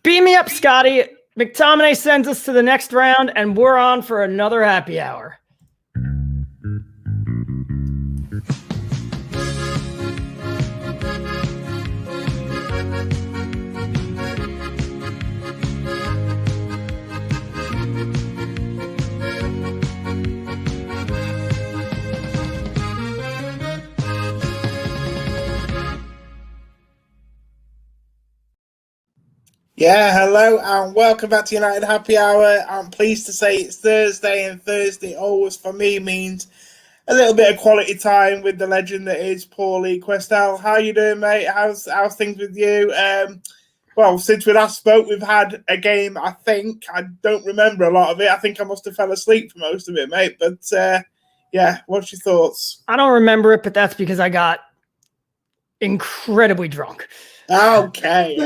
Beam me up, Scotty. McTominay sends us to the next round, and we're on for another happy hour. Yeah, hello and welcome back to United Happy Hour. I'm pleased to say it's Thursday, and Thursday always for me means a little bit of quality time with the legend that is Pauly Kwestel. How you doing, mate? How's things with you? Well, since we last spoke, we've had a game. I think I don't remember a lot of it. I think I must have fell asleep for most of it, mate. But yeah, what's your thoughts? I don't remember it, but that's because I got incredibly drunk. Okay.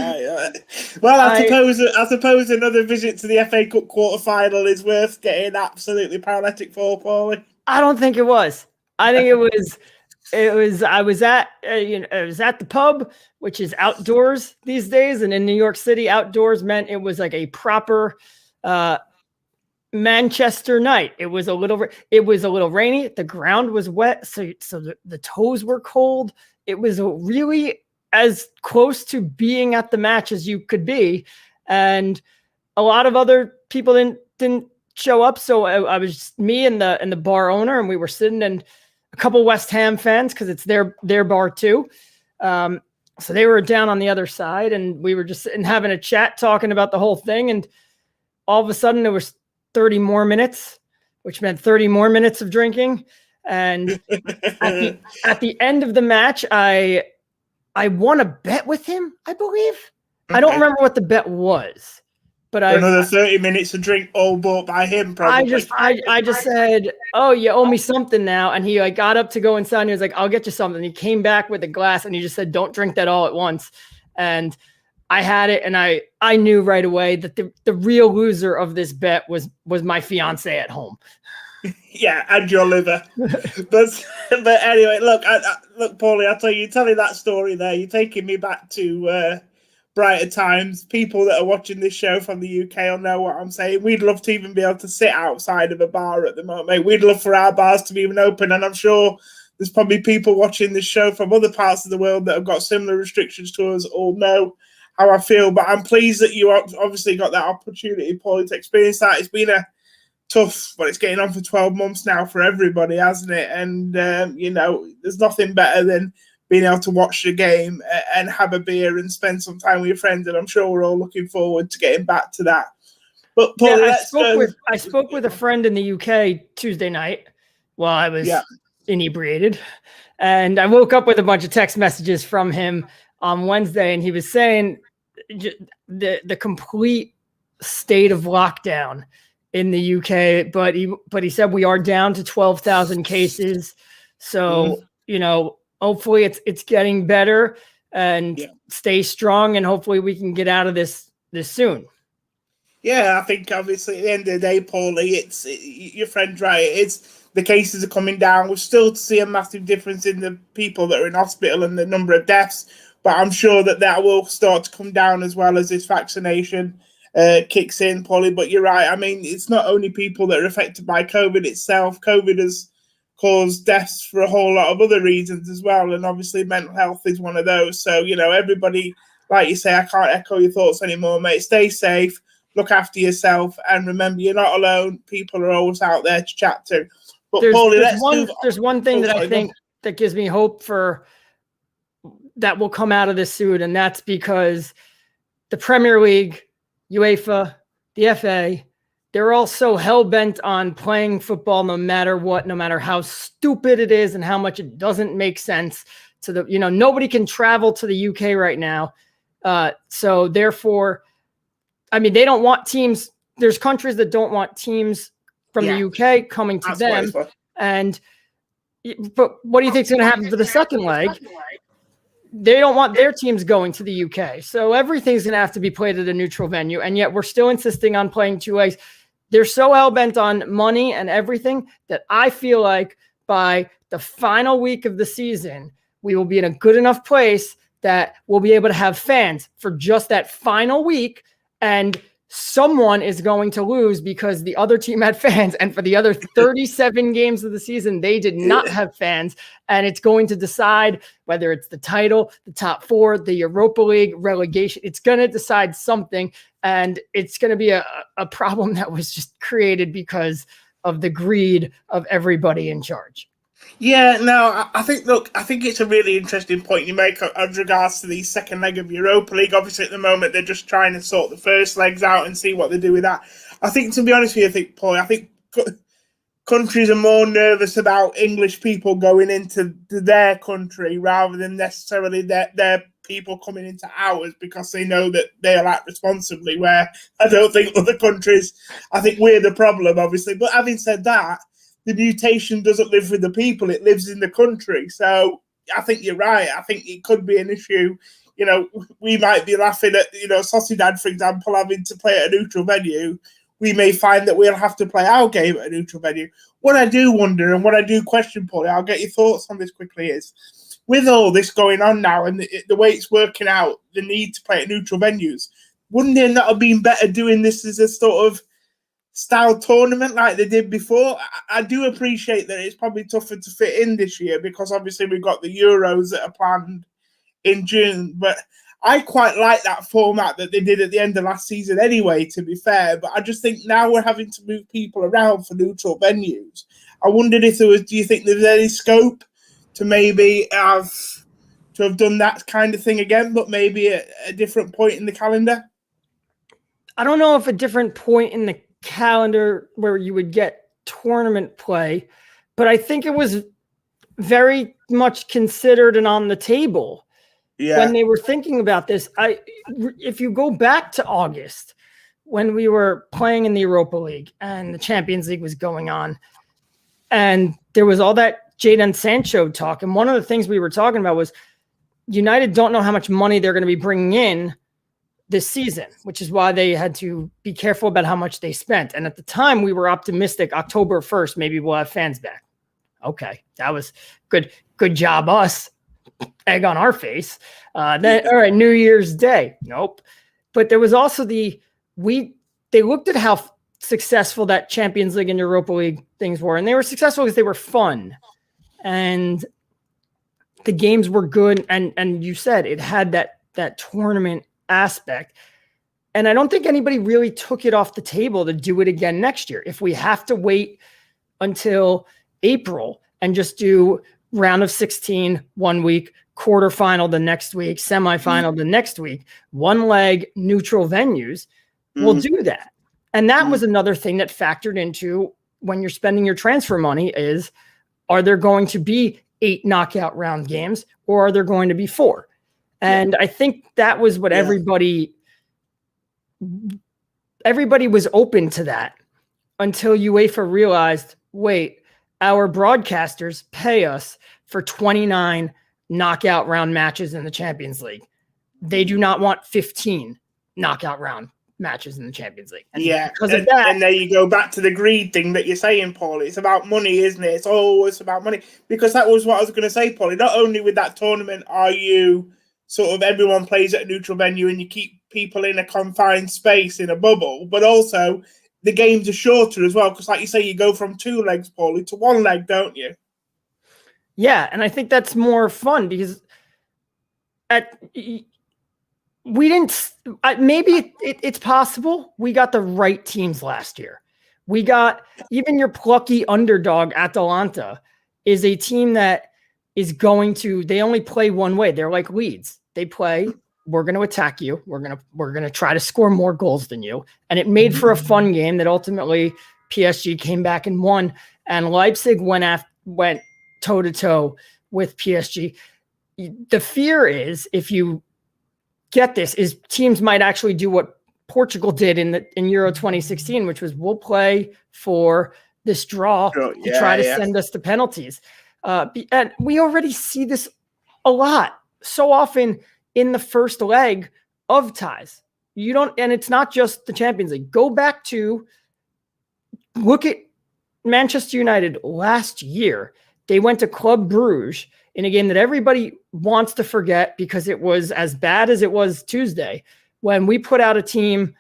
Well, I suppose another visit to the FA Cup quarterfinal is worth getting absolutely paralytic for, Pauly. I don't think it was. I think it was. I was at the pub, which is outdoors these days, and in New York City, outdoors meant it was like a proper Manchester night. It was a little rainy. The ground was wet, so the toes were cold. It was really as close to being at the match as you could be. And a lot of other people didn't show up. So I was just me and the bar owner, and we were sitting, and a couple West Ham fans, because it's their bar too. So they were down on the other side, and we were just sitting having a chat, talking about the whole thing. And all of a sudden there was 30 more minutes, which meant 30 more minutes of drinking. And at the end of the match, I won a bet with him, I believe. Okay. I don't remember what the bet was, but another 30 minutes of drink all bought by him. Probably. I just said, "Oh, you owe me something now." And he got up to go inside, and he was like, "I'll get you something." He came back with a glass, and he just said, "Don't drink that all at once." And I had it, and I knew right away that the real loser of this bet was my fiance at home. Yeah, and your liver. but anyway, look, Pauly, I'll tell you, telling that story there, you're taking me back to brighter times. People that are watching this show from the UK will know what I'm saying. We'd love to even be able to sit outside of a bar at the moment, mate. We'd love for our bars to be even open, and I'm sure there's probably people watching this show from other parts of the world that have got similar restrictions to us all know how I feel. But I'm pleased that you obviously got that opportunity, Pauly, to experience that. It's been a tough, but it's getting on for 12 months now for everybody, hasn't it? And there's nothing better than being able to watch the game and have a beer and spend some time with your friends, and I'm sure we're all looking forward to getting back to that. But Pauly, I spoke with a friend in the UK Tuesday night while I was inebriated, and I woke up with a bunch of text messages from him on Wednesday, and he was saying the complete state of lockdown in the UK, but he said we are down to 12,000 cases. So, hopefully it's getting better, and stay strong, and hopefully we can get out of this soon. Yeah, I think obviously at the end of the day, Pauly, your friend's right. It's the cases are coming down. We're still to see a massive difference in the people that are in hospital and the number of deaths, but I'm sure that will start to come down as well as this vaccination kicks in, Pauly. But you're right. I mean, it's not only people that are affected by COVID itself. COVID has caused deaths for a whole lot of other reasons as well, and obviously mental health is one of those. So, everybody, like you say, I can't echo your thoughts anymore, mate. Stay safe, look after yourself, and remember, you're not alone. People are always out there to chat to. But Pauly, there's one thing that I think that gives me hope for that will come out of this soon, and that's because the Premier League, UEFA, the FA, they're all so hell-bent on playing football no matter what, no matter how stupid it is and how much it doesn't make sense to nobody can travel to the UK right now. So therefore, I mean, they don't want teams. There's countries that don't want teams from the UK coming to them. But what do you think is going to happen for the second leg? They don't want their teams going to the UK. So everything's going to have to be played at a neutral venue. And yet we're still insisting on playing two legs. They're so hell-bent on money and everything that I feel like by the final week of the season, we will be in a good enough place that we'll be able to have fans for just that final week. and someone is going to lose because the other team had fans, and for the other 37 games of the season, they did not have fans, and it's going to decide whether it's the title, the top four, the Europa League, relegation. It's going to decide something, and it's going to be a problem that was just created because of the greed of everybody in charge. Yeah, no, I think it's a really interesting point you make as regards to the second leg of Europa League. Obviously, at the moment, they're just trying to sort the first legs out and see what they do with that. I think, to be honest with you, Paulie, I think countries are more nervous about English people going into their country rather than necessarily their people coming into ours, because they know that they'll act responsibly, where I don't think other countries, I think we're the problem, obviously. But having said that, the mutation doesn't live with the people, it lives in the country. So I think you're right. I think it could be an issue. You know, we might be laughing at, Sociedad, for example, having to play at a neutral venue. We may find that we'll have to play our game at a neutral venue. What I do wonder, and what I do question, Paulie, I'll get your thoughts on this quickly, is with all this going on now and the way it's working out, the need to play at neutral venues, wouldn't it not have been better doing this as a sort of style tournament like they did before? I do appreciate that it's probably tougher to fit in this year because obviously we've got the Euros that are planned in June, but I quite like that format that they did at the end of last season anyway, to be fair. But I just think now we're having to move people around for neutral venues. I wondered if do you think there's any scope to maybe have done that kind of thing again, but maybe at a different point in the calendar? I don't know if a different point in the calendar where you would get tournament play, but I think it was very much considered and on the table when they were thinking about this. If you go back to August, when we were playing in the Europa League and the Champions League was going on, and there was all that Jadon Sancho talk, and one of the things we were talking about was United don't know how much money they're going to be bringing in this season, which is why they had to be careful about how much they spent. And at the time, we were optimistic. October 1st, maybe we'll have fans back. Okay, that was good. Good job, us. Egg on our face. Then, all right, New Year's Day. Nope. But there was also they looked at how successful that Champions League and Europa League things were, and they were successful because they were fun, and the games were good. And you said it had that tournament aspect. And I don't think anybody really took it off the table to do it again next year. If we have to wait until April and just do round of 16 1 week, quarterfinal the next week, semifinal the next week, one leg, neutral venues, we'll do that. And that was another thing that factored into when you're spending your transfer money is, are there going to be 8 knockout round games or are there going to be 4? And I think that was what everybody was open to that until UEFA realized, wait, our broadcasters pay us for 29 knockout round matches in the Champions League. They do not want 15 knockout round matches in the Champions League. And because of that, and there you go back to the greed thing that you're saying, Paul. It's about money, isn't it? It's always about money. Because that was what I was going to say, Paul. Not only with that tournament are you sort of everyone plays at a neutral venue and you keep people in a confined space in a bubble, but also the games are shorter as well. Because like you say, you go from 2 legs, Paulie, to 1 leg, don't you? Yeah, and I think that's more fun because it's possible we got the right teams last year. We got even your plucky underdog Atalanta is a team that is going to, they only play one way. They're like Leeds. They play, we're going to attack you. We're going to try to score more goals than you. And it made for a fun game that ultimately PSG came back and won. And Leipzig went toe-to-toe with PSG. The fear is, if you get this, is teams might actually do what Portugal did in Euro 2016, which was we'll play for this draw to try to send us to penalties. And we already see this a lot, so often in the first leg of ties. And it's not just the Champions League. Go back to look at Manchester United last year. They went to Club Brugge in a game that everybody wants to forget because it was as bad as it was Tuesday, when we put out a team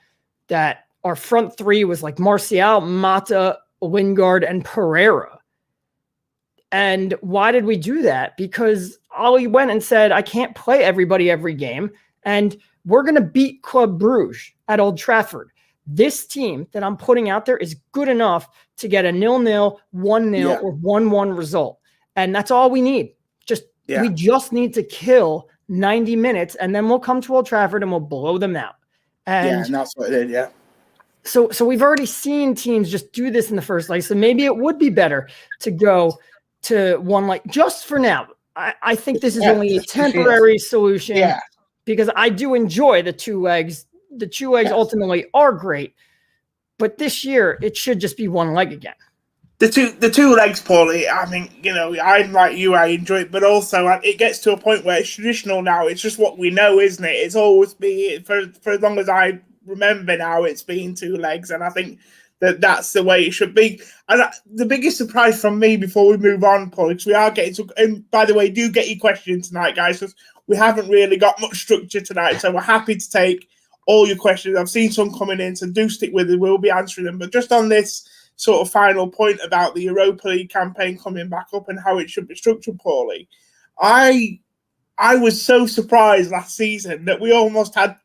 that our front three was like Martial, Mata, Lingard, and Pereira. And why did we do that? Because Ollie went and said, I can't play everybody every game, and we're going to beat Club Brugge at Old Trafford. This team that I'm putting out there is good enough to get a 0-0, 1-0, or 1-1 result. And that's all we need. We just need to kill 90 minutes, and then we'll come to Old Trafford and we'll blow them out. And that's what it did, So we've already seen teams just do this in the first leg. So maybe it would be better to go to one leg just for now. I think this is only a temporary solution because I do enjoy the 2 legs. The 2 legs ultimately are great, but this year it should just be 1 leg again. The two legs, Paulie, I mean, I'm like you, I enjoy it, but also it gets to a point where it's traditional now. It's just what we know, isn't it? It's always been, for as long as I remember now, it's been 2 legs, and I think that's the way it should be. And the biggest surprise from me before we move on, Paulie, because we are getting to, and by the way, do get your questions tonight, guys, because we haven't really got much structure tonight, so we're happy to take all your questions. I've seen some coming in, so do stick with it. We'll be answering them. But just on this sort of final point about the Europa League campaign coming back up and how it should be structured, Paulie, I was so surprised last season that we almost had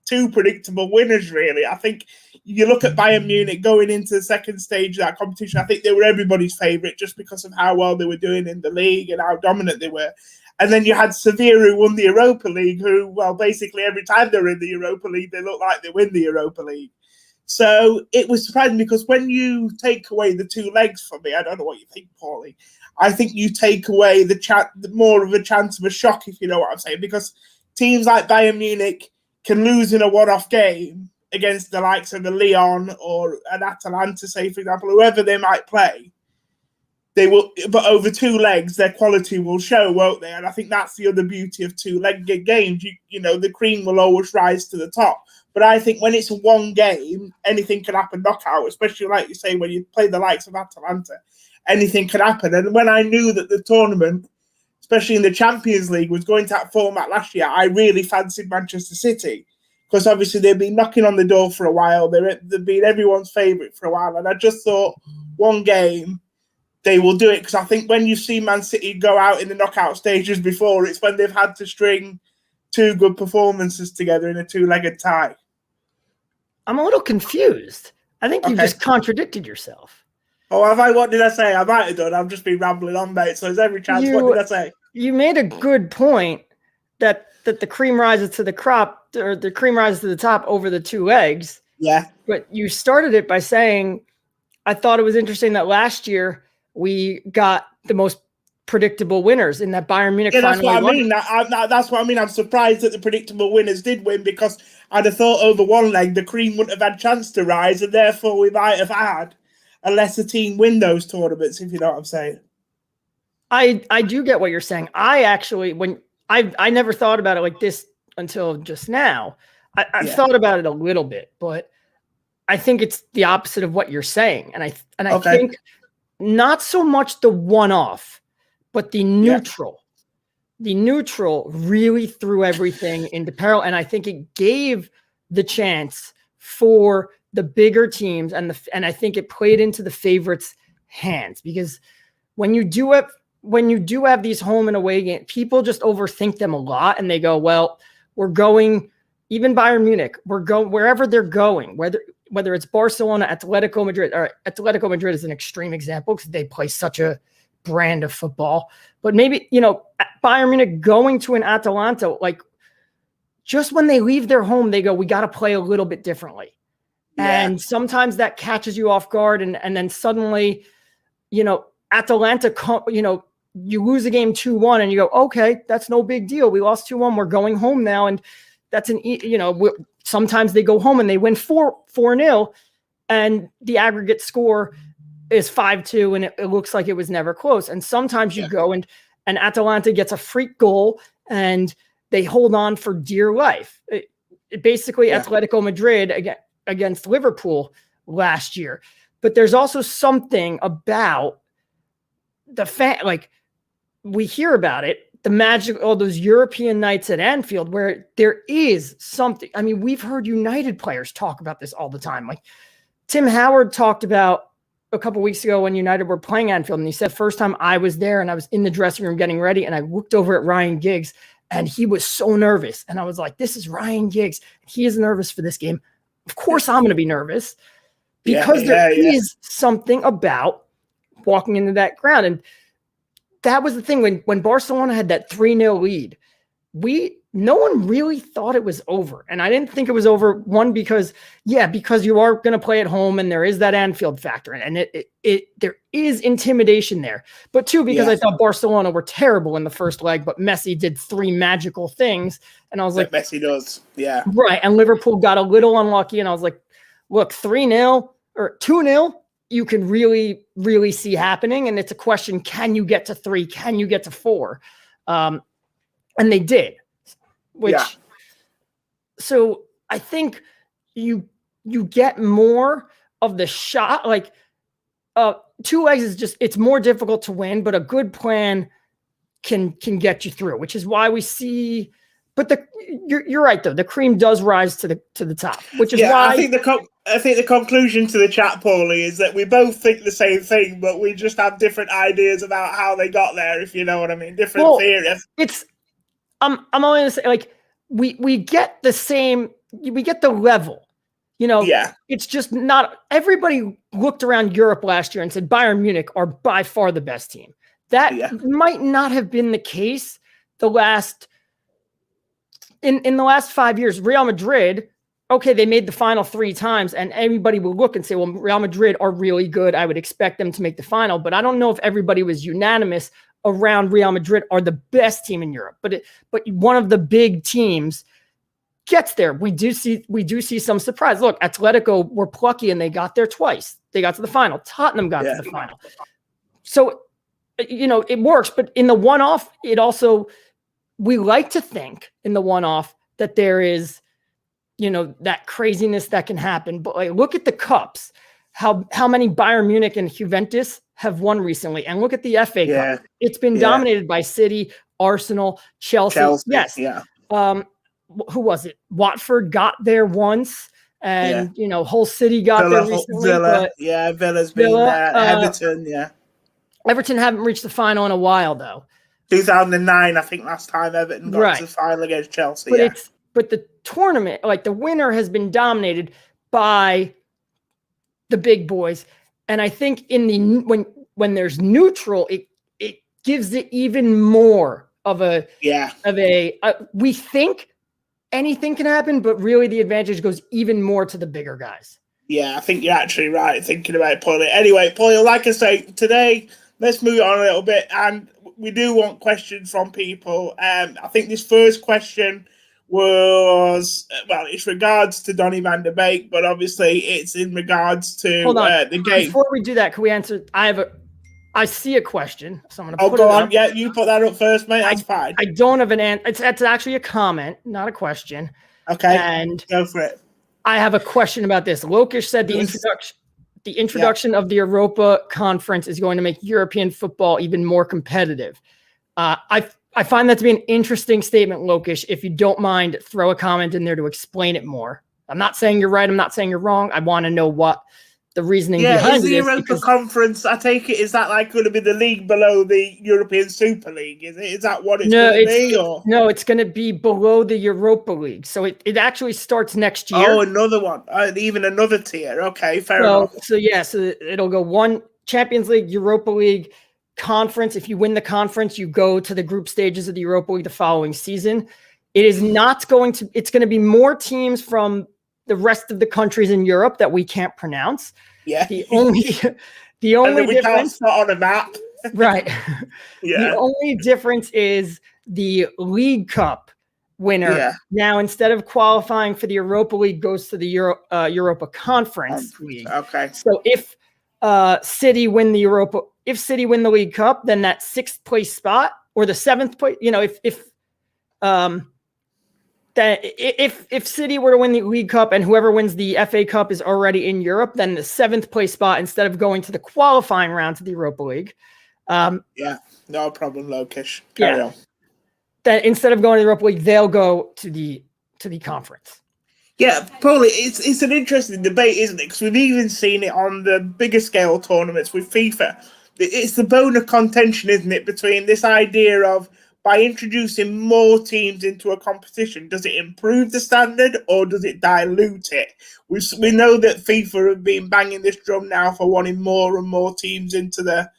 2 predictable winners, really. I think you look at Bayern Munich going into the second stage of that competition, I think they were everybody's favourite just because of how well they were doing in the league and how dominant they were. And then you had Sevilla, who won the Europa League, who, well, basically every time they're in the Europa League, they look like they win the Europa League. So it was surprising because when you take away the 2 legs from me, I don't know what you think, Paulie, I think you take away the more of a chance of a shock, if you know what I'm saying, because teams like Bayern Munich can lose in a one-off game against the likes of the Lyon or an Atalanta, say, for example, whoever they might play. They will, but over 2 legs, their quality will show, won't they? And I think that's the other beauty of 2-leg games. You know, the cream will always rise to the top. But I think when it's 1 game, anything can happen knockout, especially like you say, when you play the likes of Atalanta, anything can happen. And when I knew that the tournament, especially in the Champions League, was going to that format last year, I really fancied Manchester City because obviously they've been knocking on the door for a while. They've been everyone's favourite for a while. And I just thought 1 game, they will do it, because I think when you see Man City go out in the knockout stages before, it's when they've had to string 2 good performances together in a 2-legged tie. I'm a little confused. I think you just contradicted yourself. Oh, have I? What did I say? I might have done. I've just been rambling on, mate. So there's every chance. What did I say? You made a good point that the cream rises to the crop, or the cream rises to the top over the 2 legs. Yeah. But you started it by saying, I thought it was interesting that last year we got the most predictable winners in that Bayern Munich. Yeah, that's what I mean. That's what I mean. I'm surprised that the predictable winners did win, because I'd have thought over 1 leg the cream wouldn't have had a chance to rise, and therefore we might have had a lesser team win those tournaments, if you know what I'm saying. I do get what you're saying. I actually, I never thought about it like this until just now. I've thought about it a little bit, but I think it's the opposite of what you're saying. And I think not so much the one-off, but the neutral. The neutral really threw everything into peril, and I think it gave the chance for the bigger teams, and I think it played into the favorites' hands, because when you do have these home and away games, people just overthink them a lot, and they go, well, we're going, even Bayern Munich, we're going wherever they're going, whether it's Barcelona, Atletico Madrid, or Atletico Madrid is an extreme example because they play such a brand of football, but maybe, Bayern Munich going to an Atalanta, like, just when they leave their home, they go, we got to play a little bit differently. Yeah. And sometimes that catches you off guard. And then suddenly, Atalanta, you lose a game 2-1 and you go, okay, that's no big deal. We lost 2-1. We're going home now. And that's sometimes they go home and they win 4-0 and the aggregate score is 5-2 and it looks like it was never close. And sometimes you go and Atalanta gets a freak goal and they hold on for dear life. Basically Atletico Madrid against Liverpool last year. But there's also something about the we hear about it, the magic, all those European nights at Anfield where there is something. I mean, we've heard United players talk about this all the time. Like Tim Howard talked about a couple weeks ago when United were playing Anfield, and he said, first time I was there and I was in the dressing room getting ready, and I looked over at Ryan Giggs and he was so nervous. And I was like, this is Ryan Giggs. He is nervous for this game. Of course I'm going to be nervous because there is something about walking into that ground. And that was the thing when Barcelona had that 3-0 lead, no one really thought it was over. And I didn't think it was over, one, because you are going to play at home and there is that Anfield factor. And there is intimidation there. But two, because I thought Barcelona were terrible in the first leg, but Messi did 3 magical things. And I was like, Messi does. Yeah. Right. And Liverpool got a little unlucky. And I was like, look, 3-0 or 2-0, you can really, really see happening. And it's a question, can you get to 3? Can you get to 4? And they did. So I think you get more of the shot. Like 2 legs is just, it's more difficult to win, but a good plan can get you through, which is why we see. But you're right though. The cream does rise to the top, which is why I think the conclusion to the chat, Paulie, is that we both think the same thing, but we just have different ideas about how they got there. If you know what I mean, different theories. I'm only gonna say, like, we get the same, we get the level, it's just not, everybody looked around Europe last year and said Bayern Munich are by far the best team. That might not have been the case in the last 5 years. Real Madrid, okay, they made the final 3 times, and everybody will look and say, well, Real Madrid are really good. I would expect them to make the final, but I don't know if everybody was unanimous around Real Madrid are the best team in Europe, but one of the big teams gets there. We do see some surprise. Look, Atletico were plucky and they got there twice. They got to the final. Tottenham got to the final. So, it works, but in the one-off, we like to think in the one-off that there is, that craziness that can happen. But like, look at the cups, how many Bayern Munich and Juventus have won recently. And look at the FA Cup. It's been dominated by City, Arsenal, Chelsea. Yes. Yeah. Who was it? Watford got there once, and Hull City got there recently. Villa's been there. Everton, Everton haven't reached the final in a while though. 2009, I think, last time Everton got to the final against Chelsea. But the tournament, like the winner, has been dominated by the big boys. And I think when there's neutral, it gives it even more of we think anything can happen, but really the advantage goes even more to the bigger guys. Yeah, I think you're actually right thinking about it, Paulie. Anyway, Paulie, like I say, today, let's move on a little bit. And we do want questions from people. I think this first question was, it's regards to Donny van der Beek, but obviously it's in regards to the game. Before we do that, can we answer? I see a question, so I'm going to put it on. Up. Yeah, you put that up first, mate. That's fine. I don't have an answer. It's actually a comment, not a question. Okay, and go for it. I have a question about this. Lokish said the introduction of the Europa Conference is going to make European football even more competitive. I find that to be an interesting statement, Lokish. If you don't mind, throw a comment in there to explain it more. I'm not saying you're right. I'm not saying you're wrong. I want to know what the reasoning behind is the Europa Conference, I take it, is that like going to be the league below the European Super League? Is that what it's going to be? Or? No, it's going to be below the Europa League. So it actually starts next year. Oh, another one. Even another tier. Okay, fair enough. So it'll go one Champions League, Europa League, Conference. If you win the conference, you go to the group stages of the Europa League the following season. It's going to be more teams from the rest of the countries in Europe that we can't pronounce. Yeah. The only difference, can't spot on a map. Right. The only difference is the League Cup winner. Yeah. Now, instead of qualifying for the Europa League, goes to the Europa Conference League. Okay. So if City win the League Cup, then that 6th place spot or the 7th place, if City were to win the League Cup and whoever wins the FA Cup is already in Europe, then the 7th place spot, instead of going to the qualifying round to the Europa League. No problem, Lokish. Carry on. that instead of going to the Europa League, they'll go to the conference. Yeah, Paulie, it's an interesting debate, isn't it? Because we've even seen it on the bigger scale tournaments with FIFA. It's the bone of contention, isn't it, between this idea of by introducing more teams into a competition, does it improve the standard or does it dilute it? We know that FIFA have been banging this drum now for wanting more and more teams into the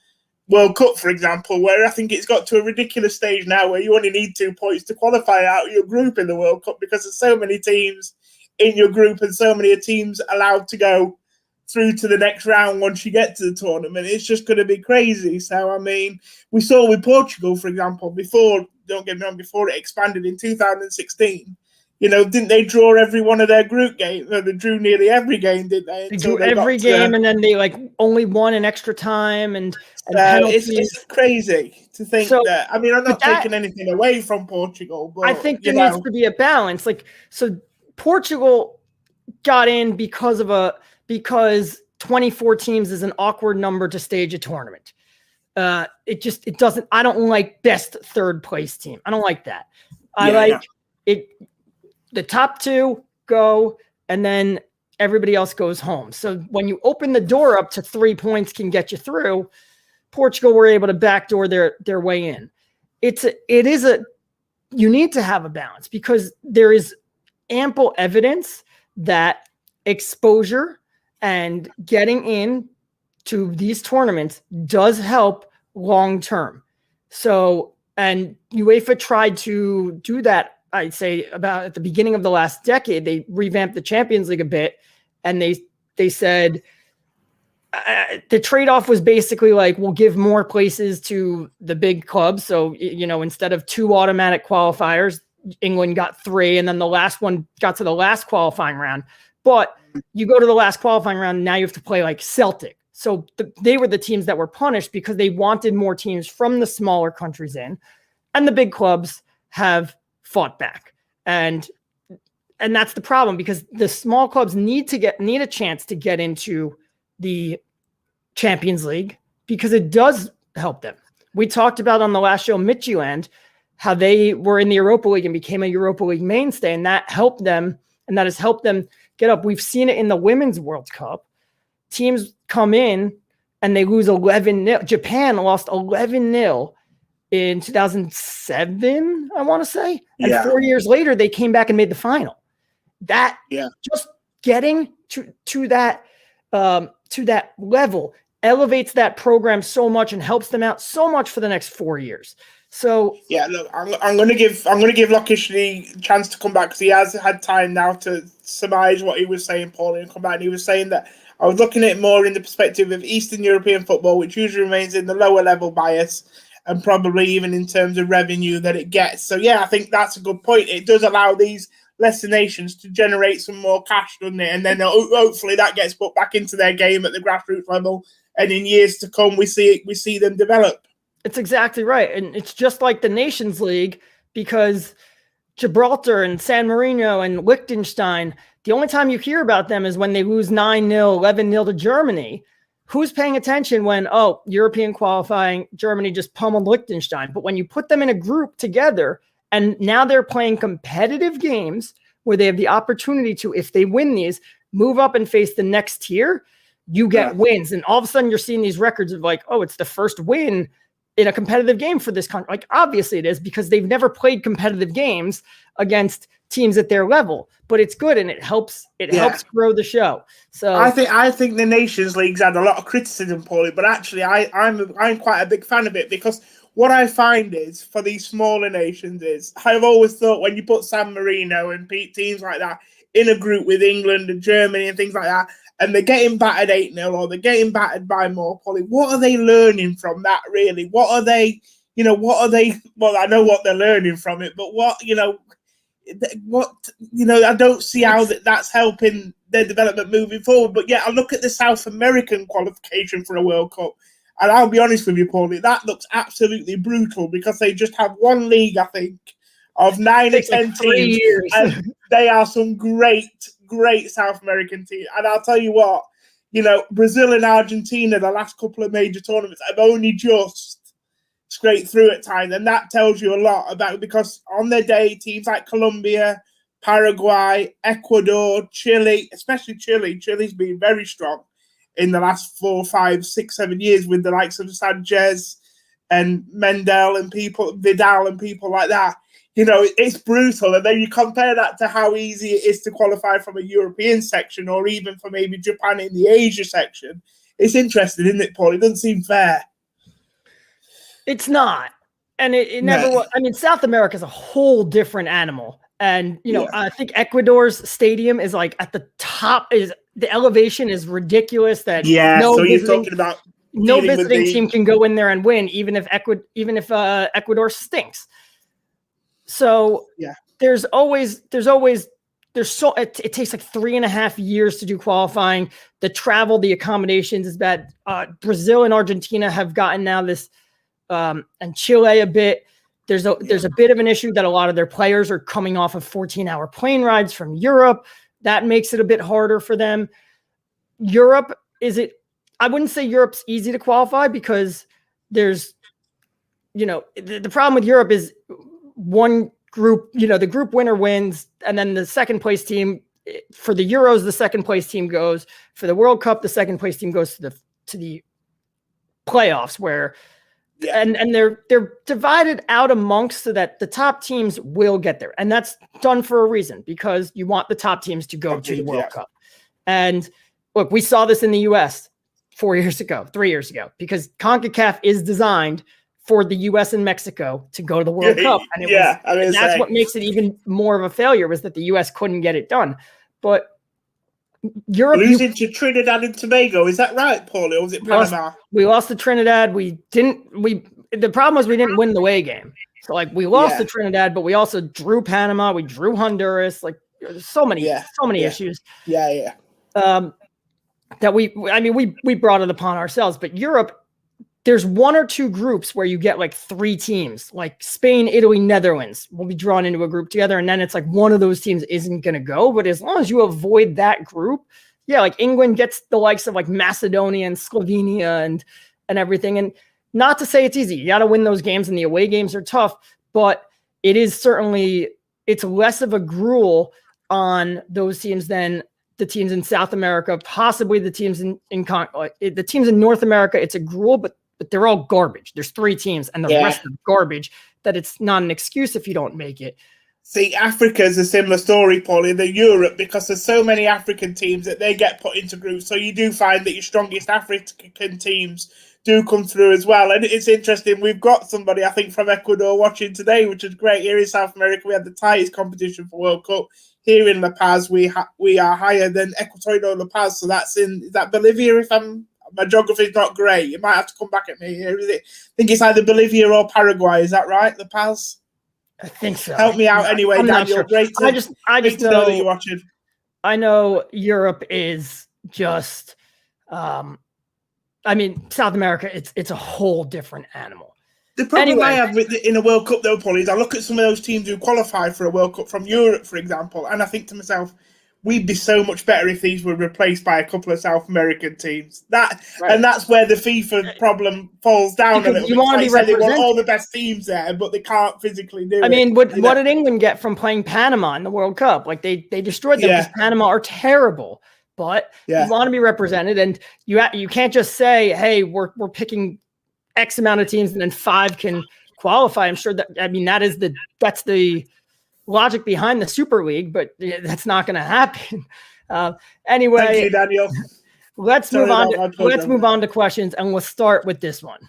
World Cup, for example, where I think it's got to a ridiculous stage now where you only need 2 points to qualify out of your group in the World Cup because there's so many teams in your group and so many teams allowed to go through to the next round once you get to the tournament. It's just going to be crazy. So, I mean, we saw with Portugal, for example, before it expanded in 2016, didn't they draw every one of their group games? They drew nearly every game, didn't they? They drew every game, and then they only won in extra time and penalties. It's crazy to think that. I mean, I'm not taking anything away from Portugal, but I think there needs to be a balance. Portugal got in because 24 teams is an awkward number to stage a tournament. It doesn't. I don't like best third place team. I don't like that. I like it. The top 2 go, and then everybody else goes home. So when you open the door up to 3 points can get you through, Portugal were able to backdoor their way in. You need to have a balance because there is ample evidence that exposure and getting in to these tournaments does help long term. So, and UEFA tried to do that, I'd say, about at the beginning of the last decade. They revamped the Champions League a bit, and they said the trade-off was basically we'll give more places to the big clubs. So, instead of 2 automatic qualifiers, England got 3, and then the last one got to the last qualifying round. But you go to the last qualifying round, now you have to play Celtic. So they were the teams that were punished because they wanted more teams from the smaller countries in, and the big clubs have fought back. And that's the problem, because the small clubs need a chance to get into the Champions League because it does help them. We talked about on the last show, Midtjylland, how they were in the Europa League and became a Europa League mainstay, and that helped them, and that has helped them get up. We've seen it in the Women's World Cup. Teams come in and they lose 11-0. Japan lost 11-0 in 2007, I want to say. And 4 years later, they came back and made the final. Just getting to that level elevates that program so much and helps them out so much for the next 4 years. So look, I'm going to give Lockish the chance to come back because he has had time now to surmise what he was saying, Paulie, and come back. And he was saying that I was looking at it more in the perspective of Eastern European football, which usually remains in the lower level bias, and probably even in terms of revenue that it gets. So I think that's a good point. It does allow these lesser nations to generate some more cash, doesn't it? And then hopefully that gets put back into their game at the grassroots level, and in years to come, we see them develop. It's exactly right. And it's just like the Nations League, because Gibraltar and San Marino and Liechtenstein, the only time you hear about them is when they lose 9-0, 11-0 to Germany. Who's paying attention when, European qualifying, Germany just pummeled Liechtenstein? But when you put them in a group together and now they're playing competitive games where they have the opportunity to, if they win these, move up and face the next tier, you get wins. And all of a sudden you're seeing these records of it's the first win in a competitive game for this country. Obviously it is, because they've never played competitive games against teams at their level, but it's good and it helps grow the show. So I think the Nations League's had a lot of criticism, Paulie, but actually I'm quite a big fan of it, because what I find is for these smaller nations is I've always thought when you put San Marino and teams like that in a group with England and Germany and things like that, and they're getting battered 8-0 or they're getting battered by more, Paulie, what are they learning from that, really? What are they, well, I know what they're learning from it, but I don't see how that's helping their development moving forward. But I look at the South American qualification for a World Cup, and I'll be honest with you, Paulie, that looks absolutely brutal, because they just have one league, I think, of 9 or 10 teams, and they are some great South American teams. And I'll tell you what, Brazil and Argentina, the last couple of major tournaments, have only just scrape through at times, and that tells you a lot about, because on their day, teams like Colombia, Paraguay, Ecuador, Chile, especially Chile's been very strong in the last 4, 5, 6, 7 years with the likes of Sanchez and Mendel and Vidal and people like that. You know, it's brutal. And then you compare that to how easy it is to qualify from a European section, or even for maybe Japan in the Asia section. It's interesting, isn't it, Paul? It doesn't seem fair. It's not. And it never was. I mean, South America is a whole different animal. And, you know, I think Ecuador's stadium is like at the top, is the elevation is ridiculous. That so you're talking about no visiting team can go in there and win, even if Ecuador stinks. So it takes like 3.5 years to do qualifying. The travel, the accommodations is bad. Brazil and Argentina have gotten now this, and Chile a bit. There's a bit of an issue that a lot of their players are coming off of 14-hour plane rides from Europe. That makes it a bit harder for them. Europe, I wouldn't say Europe's easy to qualify, because there's, you know, the problem with Europe is one group, you know, the group winner wins, and then the second place team for the Euros, the second place team goes. For the World Cup, the second place team goes to the playoffs, where and they're divided out amongst, so that the top teams will get there. And that's done for a reason, because you want the top teams to go to the World Cup. And look, we saw this in the US 3 years ago, because CONCACAF is designed for the US and Mexico to go to the World Cup. And that's what makes it even more of a failure, was that the US couldn't get it done. But Europe losing to Trinidad and Tobago, is that right, Paulie, or was it Panama? We lost to Trinidad. The problem was we didn't win the away game. So like we lost to Trinidad, but we also drew Panama, we drew Honduras. Like so many issues. That we brought it upon ourselves. But Europe, there's 1 or 2 groups where you get like 3 teams, like Spain, Italy, Netherlands will be drawn into a group together. And then it's like one of those teams isn't going to go. But as long as you avoid that group, like England gets the likes of like Macedonia and Slovenia and everything. And not to say it's easy. You got to win those games, and the away games are tough, but it's less of a gruel on those teams than the teams in South America, possibly the teams the teams in North America. It's a gruel, but they're all garbage. There's 3 teams, and the rest are garbage, that it's not an excuse if you don't make it. See, Africa's a similar story, Paulie, than Europe, because there's so many African teams that they get put into groups. So you do find that your strongest African teams do come through as well. And it's interesting. We've got somebody, I think, from Ecuador watching today, which is great. Here in South America, we had the tightest competition for World Cup. Here in La Paz, we are higher than Equatorial La Paz. So is that Bolivia? My geography is not great. You might have to come back at me here. I think it's either Bolivia or Paraguay. Is that right, La Paz? I think so. Help me out anyway, Daniel. Sure. Great. I just know that you're watching. I know Europe is just. South America. It's a whole different animal. The problem I have in a World Cup, though, Paul, is I look at some of those teams who qualify for a World Cup from Europe, for example, and I think to myself, we'd be so much better if these were replaced by a couple of South American teams. And that's where the FIFA problem falls down a little bit. They want all the best teams there, but they can't physically do it. What did England get from playing Panama in the World Cup? Like they destroyed them, because Panama are terrible. But you want to be represented, and you can't just say, hey, we're picking X amount of teams and then 5 can qualify. I'm sure that's the logic behind the Super League, but that's not going to happen. Anyway, thank you, Daniel. Let's move on to questions, and we'll start with this one.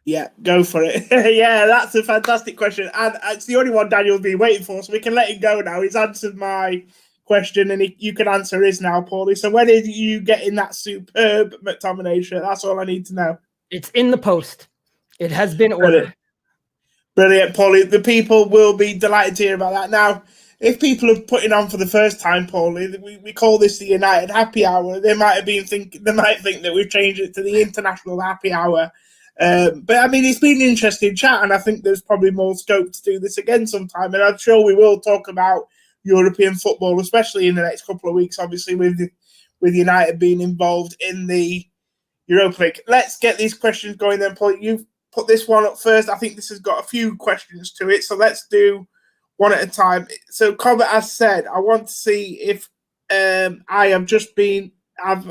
Yeah, go for it. Yeah, that's a fantastic question, and it's the only one Daniel's been waiting for, so we can let him go now. He's answered my question, and you can answer his now, Paulie. So when did you get in that superb McTominay shirt? That's all I need to know. It's in the post. It has been ordered. Brilliant, Paulie. The people will be delighted to hear about that. Now, if people are putting on for the first time, Paulie, we call this the United Happy Hour. They might think that we've changed it to the International Happy Hour. But it's been an interesting chat, and I think there's probably more scope to do this again sometime. And I'm sure we will talk about European football, especially in the next couple of weeks, obviously with United being involved in the Europa League. Let's get these questions going then, Paul. You've put this one up first. I think this has got a few questions to it, so let's do one at a time. So, Corbett has said, I want to see if I'm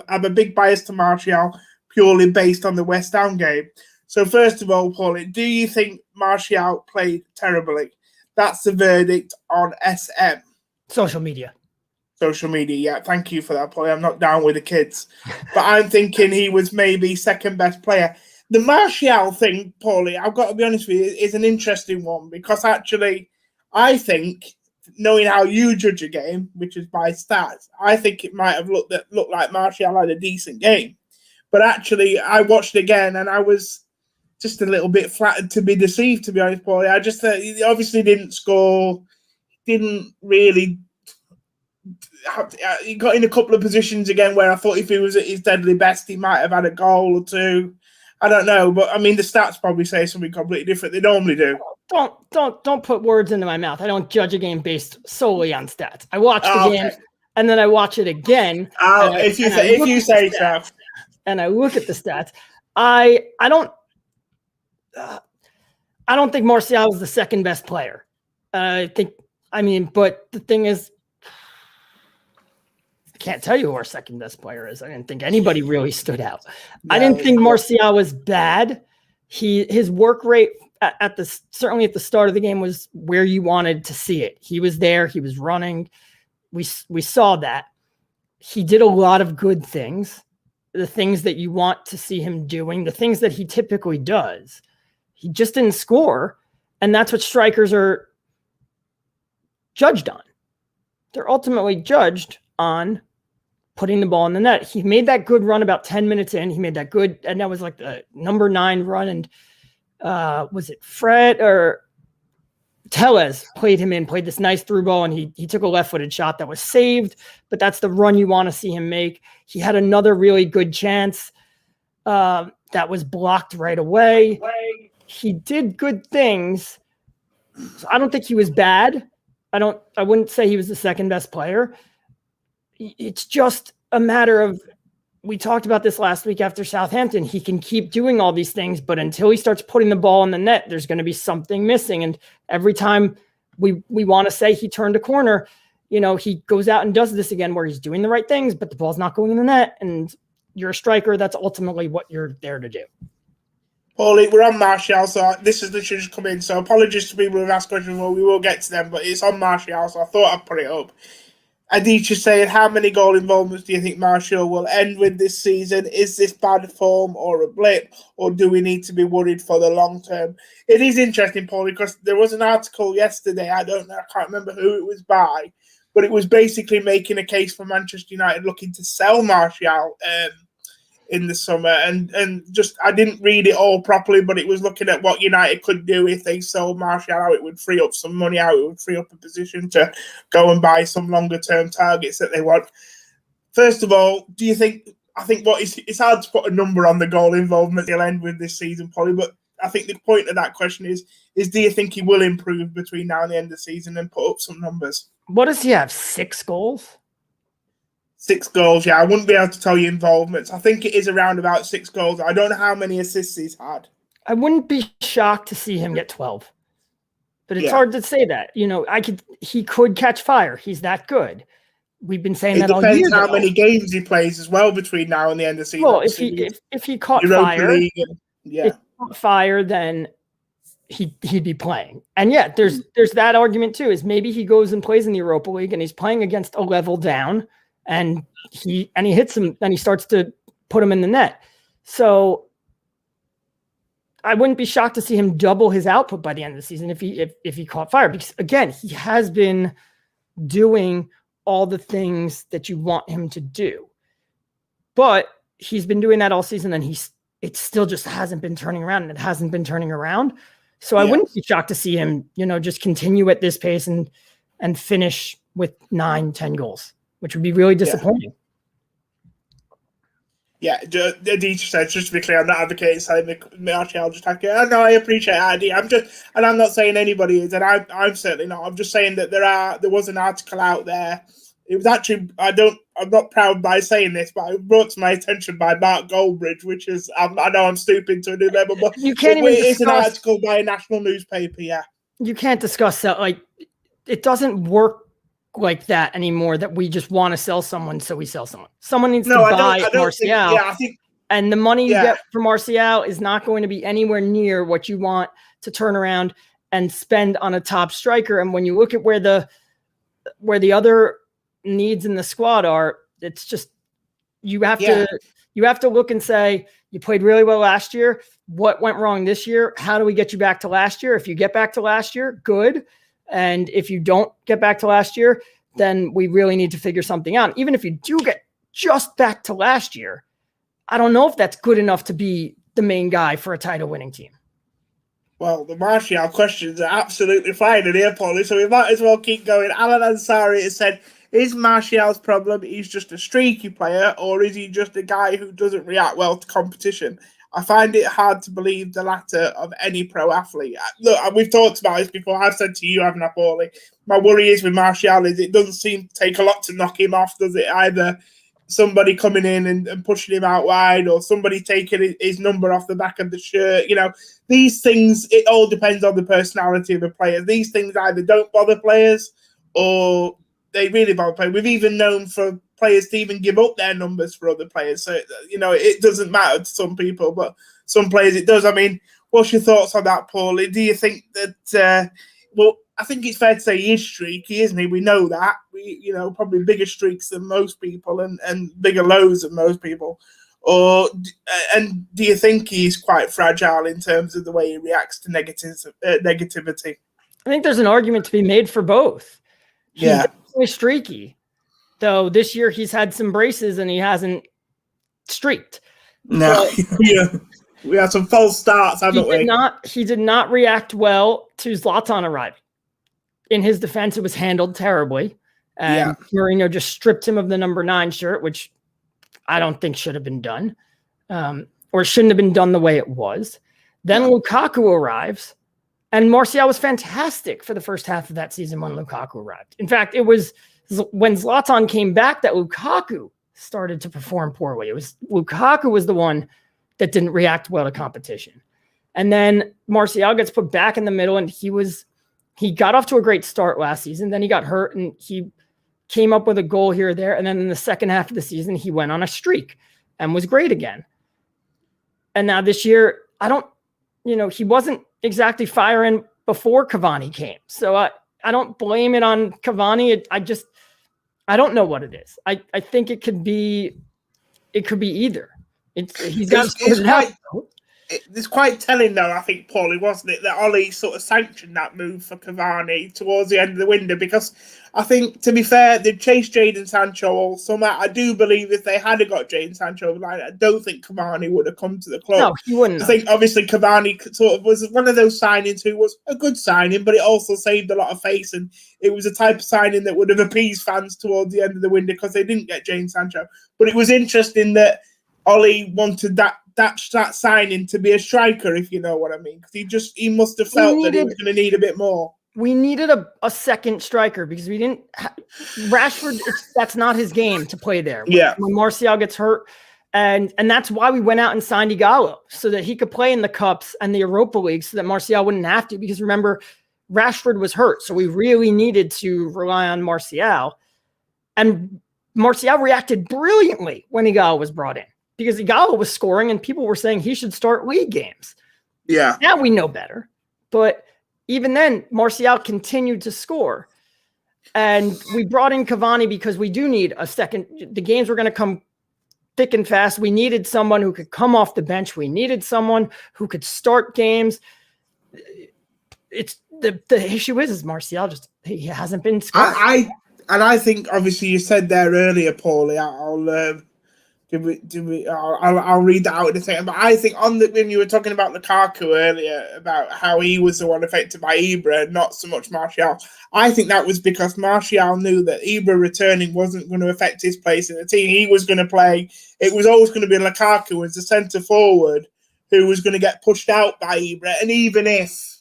a big bias to Martial purely based on the West Ham game. So, first of all, Paulie, do you think Martial played terribly? That's the verdict on SM. Social media. Social media, yeah. Thank you for that, Paulie. I'm not down with the kids. But I'm thinking he was maybe second best player. The Martial thing, Paulie, I've got to be honest with you, is an interesting one because actually I think, knowing how you judge a game, which is by stats, I think it might have looked like Martial had a decent game. But actually, I watched again and I was just a little bit flattered to be deceived, to be honest, Paulie. I just he obviously didn't score, didn't really. He got in a couple of positions again where I thought if he was at his deadly best, he might have had a goal or two. I don't know, but I mean, the stats probably say something completely different. They normally do. Don't put words into my mouth. I don't judge a game based solely on stats. I watch the game and then I watch it again. If you say so. And I look at the stats. I don't think Martial is the second best player. But the thing is, I can't tell you who our second best player is. I didn't think anybody really stood out. No, I didn't think Martial was bad. His work rate certainly at the start of the game was where you wanted to see it. He was there. He was running. We saw that. He did a lot of good things, the things that you want to see him doing, the things that he typically does. He just didn't score, and that's what strikers are judged on. They're ultimately judged on putting the ball in the net. He made that good run about 10 minutes in. He made that good, and that was like the number 9 run. And was it Fred or Tellez played this nice through ball, and he took a left-footed shot that was saved, but that's the run you want to see him make. He had another really good chance that was blocked right away. He did good things. So I don't think he was bad. I wouldn't say he was the second best player. It's just a matter of, we talked about this last week after Southampton. He can keep doing all these things, but until he starts putting the ball in the net, there's going to be something missing. And every time we want to say he turned a corner, he goes out and does this again where he's doing the right things, but the ball's not going in the net. And you're a striker. That's ultimately what you're there to do. Paulie, we're on Martial, so this is literally just come in. So apologies to people who've asked questions. Well, we will get to them, but it's on Martial, so I thought I'd put it up. Aditya saying, how many goal involvements do you think Martial will end with this season? Is this bad form or a blip, or do we need to be worried for the long term? It is interesting, Paul, because there was an article yesterday, I can't remember who it was by, but it was basically making a case for Manchester United looking to sell Martial in the summer, and just I didn't read it all properly, but it was looking at what United could do if they sold Martial out. It would free up some money out. It would free up a position to go and buy some longer term targets that they want. First of all, do you think? I think it's hard to put a number on the goal involvement he'll end with this season, probably, but I think the point of that question is do you think he will improve between now and the end of the season and put up some numbers? What does he have? 6 goals? 6 goals, yeah. I wouldn't be able to tell you involvements. I think it is around about 6 goals. I don't know how many assists he's had. I wouldn't be shocked to see him get 12. But it's hard to say that. He could catch fire. He's that good. We've been saying that all year. It depends how many games he plays as well between now and the end of the season. Well, if he caught fire, then he'd be playing. And there's that argument too, is maybe he goes and plays in the Europa League and he's playing against a level down. And he hits him, and he starts to put him in the net. So I wouldn't be shocked to see him double his output by the end of the season if he caught fire. Because again, he has been doing all the things that you want him to do, but he's been doing that all season, and it still just hasn't been turning around, and it hasn't been turning around. So I wouldn't be shocked to see him, just continue at this pace and finish with 9-10 goals. Which would be really disappointing. Yeah, Aditya said, just to be clear, I'm not advocating saying Martial just had to. No, I appreciate that. I'm not saying anybody is, and I'm certainly not. I'm just saying that there was an article out there It was actually, I'm not proud by saying this, but it was brought to my attention by Mark Goldbridge, which is, I know I'm stooping to a new level, but you can't even it's an discuss, article by a national newspaper, yeah. You can't discuss that. Like, it doesn't work like that anymore, that we just want to sell someone, so we sell someone. Someone needs to buy Martial. I think, and the money you get from Martial is not going to be anywhere near what you want to turn around and spend on a top striker. And when you look at where the other needs in the squad are, it's just, you have to look and say, you played really well last year. What went wrong this year? How do we get you back to last year? If you get back to last year, good. And if you don't get back to last year, then we really need to figure something out. Even if you do get just back to last year, I don't know if that's good enough to be the main guy for a title winning team. Well, the Martial questions are absolutely fine in here, Paulie, so we might as well keep going. Alan Ansari has said, is Martial's problem he's just a streaky player, or is he just a guy who doesn't react well to competition? I find it hard to believe the latter of any pro athlete. Look, we've talked about this before. I've said to you, haven't I, Paulie? My worry is with Martial is it doesn't seem to take a lot to knock him off, does it? Either somebody coming in and pushing him out wide, or somebody taking his number off the back of the shirt. You know, these things, it all depends on the personality of the player. These things either don't bother players or they really bother players. We've even known for players to even give up their numbers for other players. So, you know, it doesn't matter to some people, but some players it does. I mean, what's your thoughts on that, Paulie? Do you think that, well, I think it's fair to say he is streaky, isn't he? We know that. You know, probably bigger streaks than most people and bigger lows than most people. And do you think he's quite fragile in terms of the way he reacts to negativity? I think there's an argument to be made for both. He's definitely streaky, though this year he's had some braces and he hasn't streaked. No, we had some false starts, haven't we? He did not react well to Zlatan arriving. In his defense, it was handled terribly. And Mourinho just stripped him of the number 9 shirt, which I don't think should have been done, or shouldn't have been done the way it was. Then Lukaku arrives, and Martial was fantastic for the first half of that season when Lukaku arrived. In fact, it was when Zlatan came back that Lukaku started to perform poorly. It was Lukaku was the one that didn't react well to competition. And then Martial gets put back in the middle, and he got off to a great start last season. Then he got hurt, and he came up with a goal here or there. And then in the second half of the season, he went on a streak and was great again. And now this year, he wasn't exactly firing before Cavani came. So I don't blame it on Cavani. I don't know what it is. I think it could be either. It's quite telling, though, I think, Paulie, wasn't it, that Ollie sort of sanctioned that move for Cavani towards the end of the window, because I think, to be fair, they'd chased Jadon Sancho all summer. I do believe if they had got Jadon Sancho over the line, I don't think Cavani would have come to the club. No, he wouldn't. I think, obviously, Cavani sort of was one of those signings who was a good signing, but it also saved a lot of face, and it was a type of signing that would have appeased fans towards the end of the window because they didn't get Jadon Sancho. But it was interesting that Ollie wanted that signing to be a striker, if you know what I mean, because he must have felt that he was going to need a bit more. We needed a second striker because we didn't. Rashford, that's not his game to play there. When Martial gets hurt, and that's why we went out and signed Igalo so that he could play in the cups and the Europa League, so that Martial wouldn't have to. Because remember, Rashford was hurt, so we really needed to rely on Martial, and Martial reacted brilliantly when Igalo was brought in, because Igalo was scoring and people were saying he should start league games. Yeah. Now we know better. But even then, Martial continued to score. And we brought in Cavani because we do need a second. The games were going to come thick and fast. We needed someone who could come off the bench. We needed someone who could start games. It's the issue is Martial he hasn't been scoring. I think, obviously, you said there earlier, Paulie, I'll read that out in a second. But I think when you were talking about Lukaku earlier, about how he was the one affected by Ibra, not so much Martial, I think that was because Martial knew that Ibra returning wasn't going to affect his place in the team. He was going to play. It was always going to be Lukaku as the centre forward who was going to get pushed out by Ibra. And even if,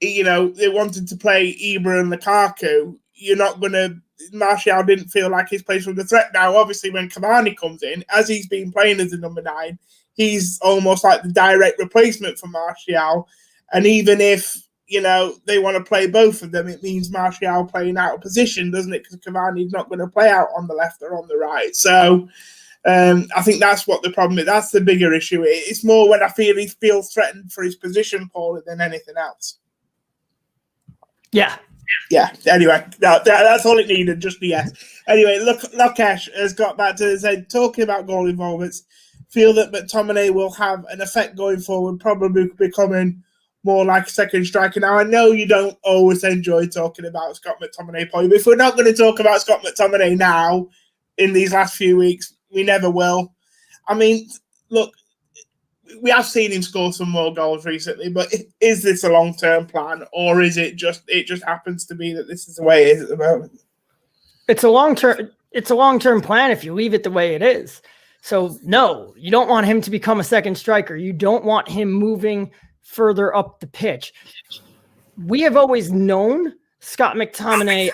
they wanted to play Ibra and Lukaku, you're not going to Martial didn't feel like his place was the threat. Now, obviously, when Cavani comes in, as he's been playing as the number 9, he's almost like the direct replacement for Martial. And even if, they want to play both of them, it means Martial playing out of position, doesn't it? Because Cavani's not going to play out on the left or on the right. So I think that's what the problem is. That's the bigger issue. It's more when I feel he feels threatened for his position, Paulie, than anything else. Yeah. Anyway, that's all it needed. Just the yes. Anyway, Lokesh has got back to say, talking about goal involvements, feel that McTominay will have an effect going forward, probably becoming more like a second striker. Now, I know you don't always enjoy talking about Scott McTominay, Paulie, but if we're not going to talk about Scott McTominay now in these last few weeks, we never will. I mean, look, we have seen him score some more goals recently, but is this a long-term plan, or is it just happens to be that this is the way it is at the moment? It's a long-term plan if you leave it the way it is. So no, you don't want him to become a second striker. You don't want him moving further up the pitch. We have always known Scott McTominay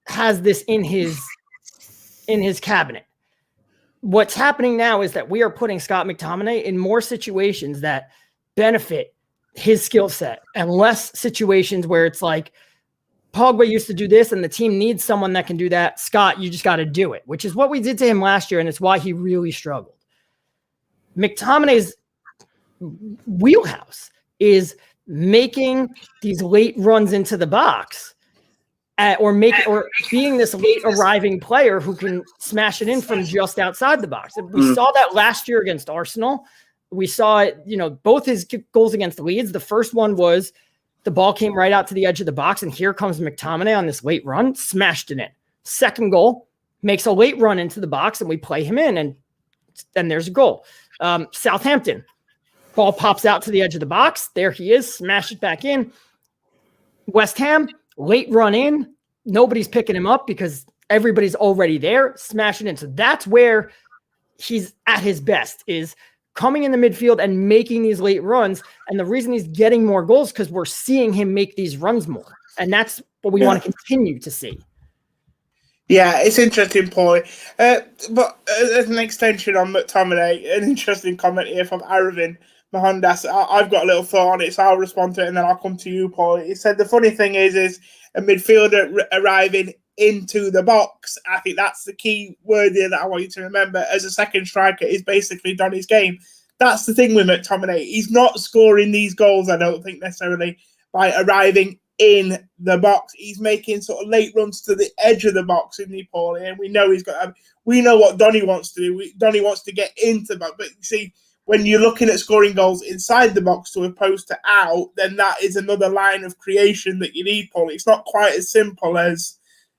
has this in his cabinet. What's happening now is that we are putting Scott McTominay in more situations that benefit his skill set and less situations where it's like Pogba used to do this and the team needs someone that can do that. Scott, you just got to do it, which is what we did to him last year. And it's why he really struggled. McTominay's wheelhouse is making these late runs into the box. Or being this late arriving player who can smash it in from just outside the box. We saw that last year against Arsenal. We saw it, both his goals against Leeds. The first one was the ball came right out to the edge of the box, and here comes McTominay on this late run, smashed it in. Second goal, makes a late run into the box, and we play him in, and then there's a goal. Southampton, ball pops out to the edge of the box. There he is, smash it back in. West Ham, late run in, nobody's picking him up because everybody's already there, smashing in. So that's where he's at his best, is coming in the midfield and making these late runs. And the reason he's getting more goals because we're seeing him make these runs more. And that's what we want to continue to see. Yeah, it's interesting point. But as an extension on McTominay, an interesting comment here from Aravind Mohandas. I've got a little thought on it, so I'll respond to it and then I'll come to you, Paul. He said the funny thing is a midfielder arriving into the box. I think that's the key word here that I want you to remember as a second striker is basically Donny's game. That's the thing with McTominay. He's not scoring these goals, I don't think, necessarily by arriving in the box. He's making sort of late runs to the edge of the box, isn't he, Paulie? And we know we know what Donny wants to do. Donny wants to get into the box. But you see, when you're looking at scoring goals inside the box to opposed to out, then that is another line of creation that you need, Paulie. It's not quite as simple as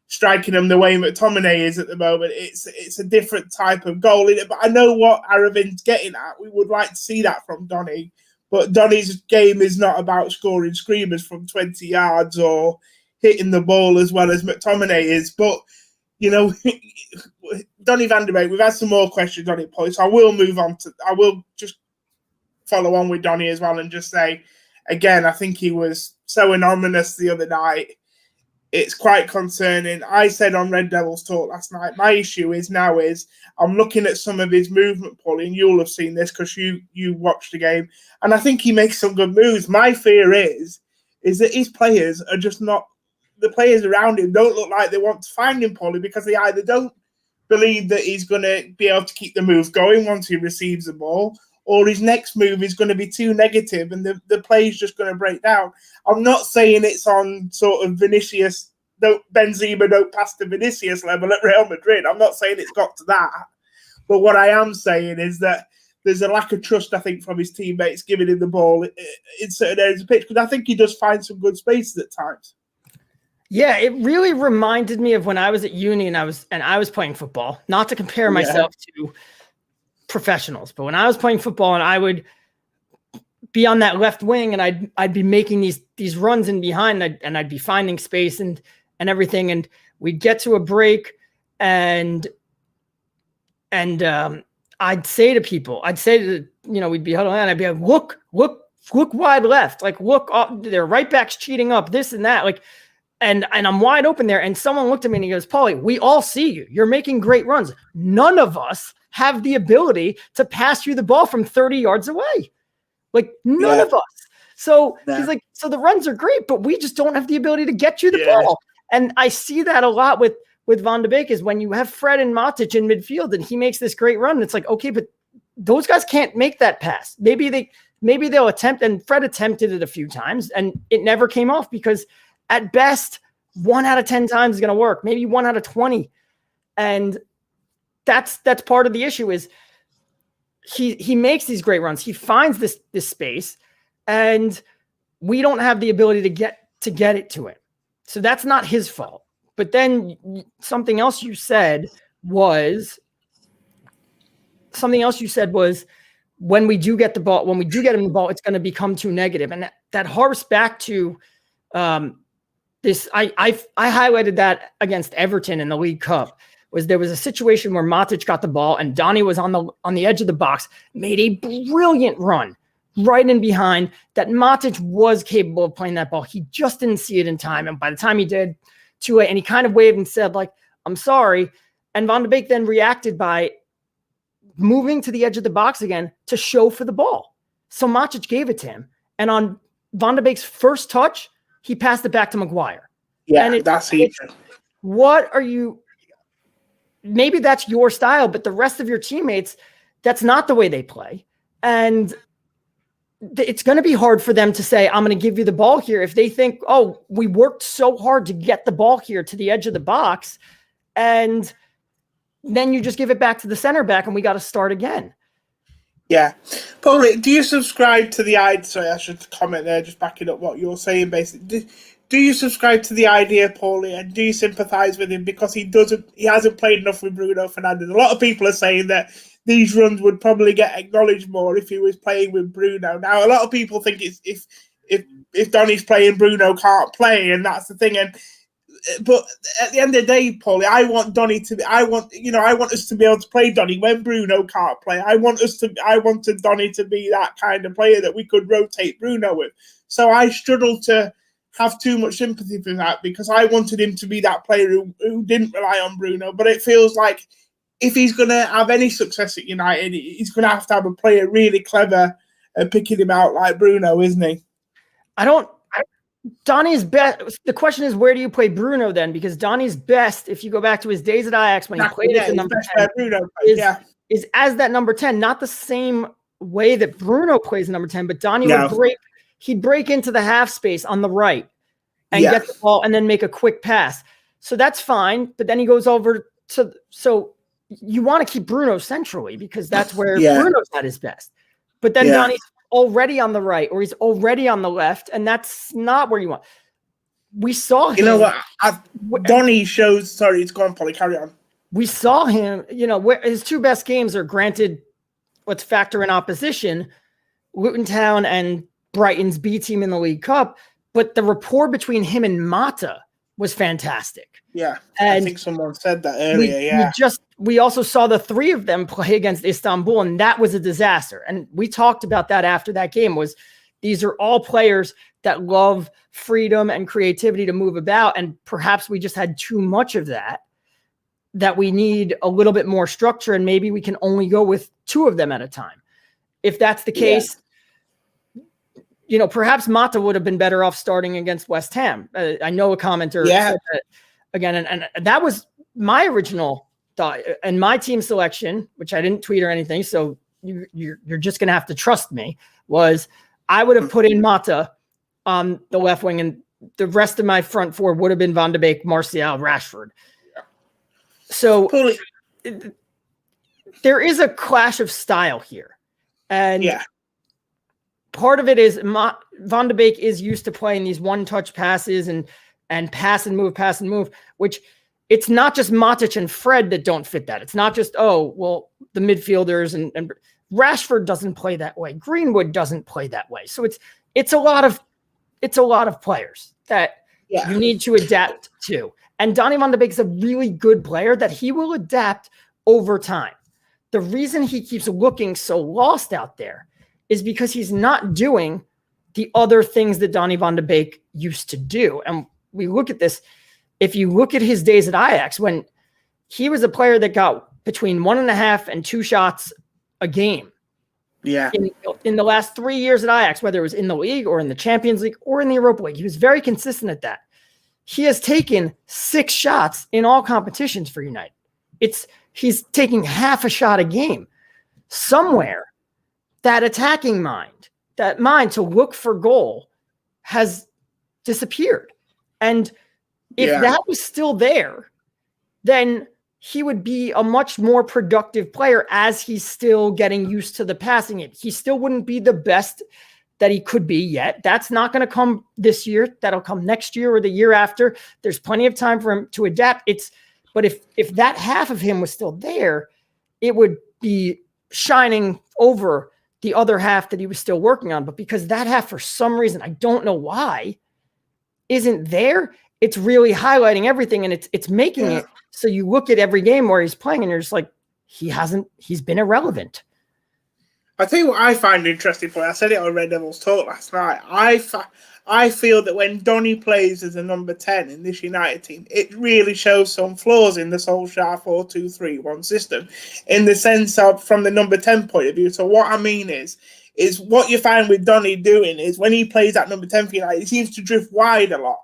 striking them the way McTominay is at the moment. It's a different type of goal in it. But I know what Aravind's getting at. We would like to see that from Donny. But Donny's game is not about scoring screamers from 20 yards or hitting the ball as well as McTominay is. But, Donny van der Beek, we've had some more questions on it, Paul. So I will just follow on with Donny as well and just say, again, I think he was so anonymous the other night. It's quite concerning. I said on Red Devils Talk last night, my issue is I'm looking at some of his movement, Paulie, and you'll have seen this because you watched the game, and I think he makes some good moves. My fear is that his players are just not, the players around him don't look like they want to find him, Paulie, because they either don't believe that he's going to be able to keep the move going once he receives the ball, or his next move is going to be too negative and the play's just going to break down. I'm not saying it's on sort of Vinicius, Benzema don't pass to Vinicius level at Real Madrid. I'm not saying it's got to that. But what I am saying is that there's a lack of trust, I think, from his teammates giving him the ball in certain areas of the pitch, because I think he does find some good spaces at times. Yeah, it really reminded me of when I was at uni and I was playing football. Not to compare myself to professionals, but when I was playing football and I would be on that left wing and I'd be making these runs in behind and I'd be finding space and everything, and we'd get to a break and I'd say to people, we'd be huddling and I'd be like, look wide left, like look up, their right back's cheating up, this and that, like. and I'm wide open there. And someone looked at me and he goes, Pauly, we all see you. You're making great runs. None of us have the ability to pass you the ball from 30 yards away. Like none of us. So he's like, so the runs are great, but we just don't have the ability to get you the ball. And I see that a lot with Van de Beek is when you have Fred and Matic in midfield and he makes this great run. And it's like, okay, but those guys can't make that pass. Maybe they'll attempt, and Fred attempted it a few times and it never came off because at best 1 out of 10 times is going to work. Maybe 1 out of 20. And that's part of the issue is he makes these great runs. He finds this space and we don't have the ability to get it to him. So that's not his fault. But then something else you said was when we do get the ball, when we do get him the ball, it's going to become too negative. And that harps back to this. I highlighted that against Everton in the League Cup. There was a situation where Matic got the ball and Donny was on the edge of the box, made a brilliant run right in behind that Matic was capable of playing that ball. He just didn't see it in time. And by the time he did, too late. And he kind of waved and said, like, I'm sorry. And Van de Beek then reacted by moving to the edge of the box again to show for the ball. So Matic gave it to him. And on Van de Beek's first touch, he passed it back to Maguire. Yeah, and that's maybe that's your style, but the rest of your teammates, that's not the way they play. And it's going to be hard for them to say, I'm going to give you the ball here if they think, oh, we worked so hard to get the ball here to the edge of the box. And then you just give it back to the center back and we got to start again. Yeah. Pauly, do you subscribe to the idea? Sorry, I should comment there, just backing up what you're saying, basically. Do you subscribe to the idea, Pauly, and do you sympathise with him because he hasn't played enough with Bruno Fernandes? A lot of people are saying that these runs would probably get acknowledged more if he was playing with Bruno. Now, a lot of people think it's if Donny's playing, Bruno can't play, and that's the thing. But at the end of the day, Paulie, I want us to be able to play Donny when Bruno can't play. I wanted Donny to be that kind of player that we could rotate Bruno with. So I struggled to have too much sympathy for that because I wanted him to be that player who didn't rely on Bruno. But it feels like if he's going to have any success at United, he's going to have a player really clever at picking him out like Bruno, isn't he? Donny's best. The question is, where do you play Bruno then? Because Donny's best, if you go back to his days at Ajax when he played as the number 10, is as that number 10, not the same way that Bruno plays number 10, but Donny he'd break into the half space on the right and get the ball and then make a quick pass. So that's fine. But then he goes over so you want to keep Bruno centrally because that's where Bruno's at his best. But then Donny's already on the right or he's already on the left, and that's not where you want. We saw him. You know what? Donny shows. Sorry, it's gone, Pauly. Carry on. We saw him. Where his two best games are, granted, let's factor in opposition, Luton Town and Brighton's B team in the League Cup. But the rapport between him and Mata was fantastic. Yeah, and I think someone said that earlier. We also saw the three of them play against Istanbul, and that was a disaster. And we talked about that after that game. These are all players that love freedom and creativity to move about, and perhaps we just had too much of that we need a little bit more structure, and maybe we can only go with two of them at a time. If that's the case, perhaps Mata would have been better off starting against West Ham. I know a commenter said that again, and that was my original thought. And my team selection, which I didn't tweet or anything, so you're just going to have to trust me, was I would have put in Mata on the left wing, and the rest of my front four would have been Van de Beek, Martial, Rashford. So there is a clash of style here. And part of it is Van de Beek is used to playing these one-touch passes and pass and move, which it's not just Matic and Fred that don't fit that. It's not just, the midfielders and Rashford doesn't play that way. Greenwood doesn't play that way. So it's a lot of players that you need to adapt to. And Donny van de Beek is a really good player that he will adapt over time. The reason he keeps looking so lost out there is because he's not doing the other things that Donny van de Beek used to do. And we look at this, if you look at his days at Ajax, when he was a player that got between 1.5 and 2 shots a game. Yeah. In the last 3 years at Ajax, whether it was in the league or in the Champions League or in the Europa League, he was very consistent at that. He has taken 6 shots in all competitions for United. He's taking half a shot a game. Somewhere, that attacking mind, that mind to look for goal, has disappeared. And if that was still there, then he would be a much more productive player as he's still getting used to the passing. He still wouldn't be the best that he could be yet. That's not going to come this year. That'll come next year or the year after. There's plenty of time for him to adapt. But if that half of him was still there, it would be shining over the other half that he was still working on. But because that half, for some reason, I don't know why, isn't there, it's really highlighting everything, and it's making it so you look at every game where he's playing and you're just like, he's been irrelevant. I tell you what I find interesting, I said it on Red Devils Talk last night. I feel that when Donny plays as a number 10 in this United team, it really shows some flaws in the Solskjaer 4-2-3-1 system, in the sense of from the number 10 point of view. So what I mean is what you find with Donny doing is when he plays at number 10 for United, he seems to drift wide a lot.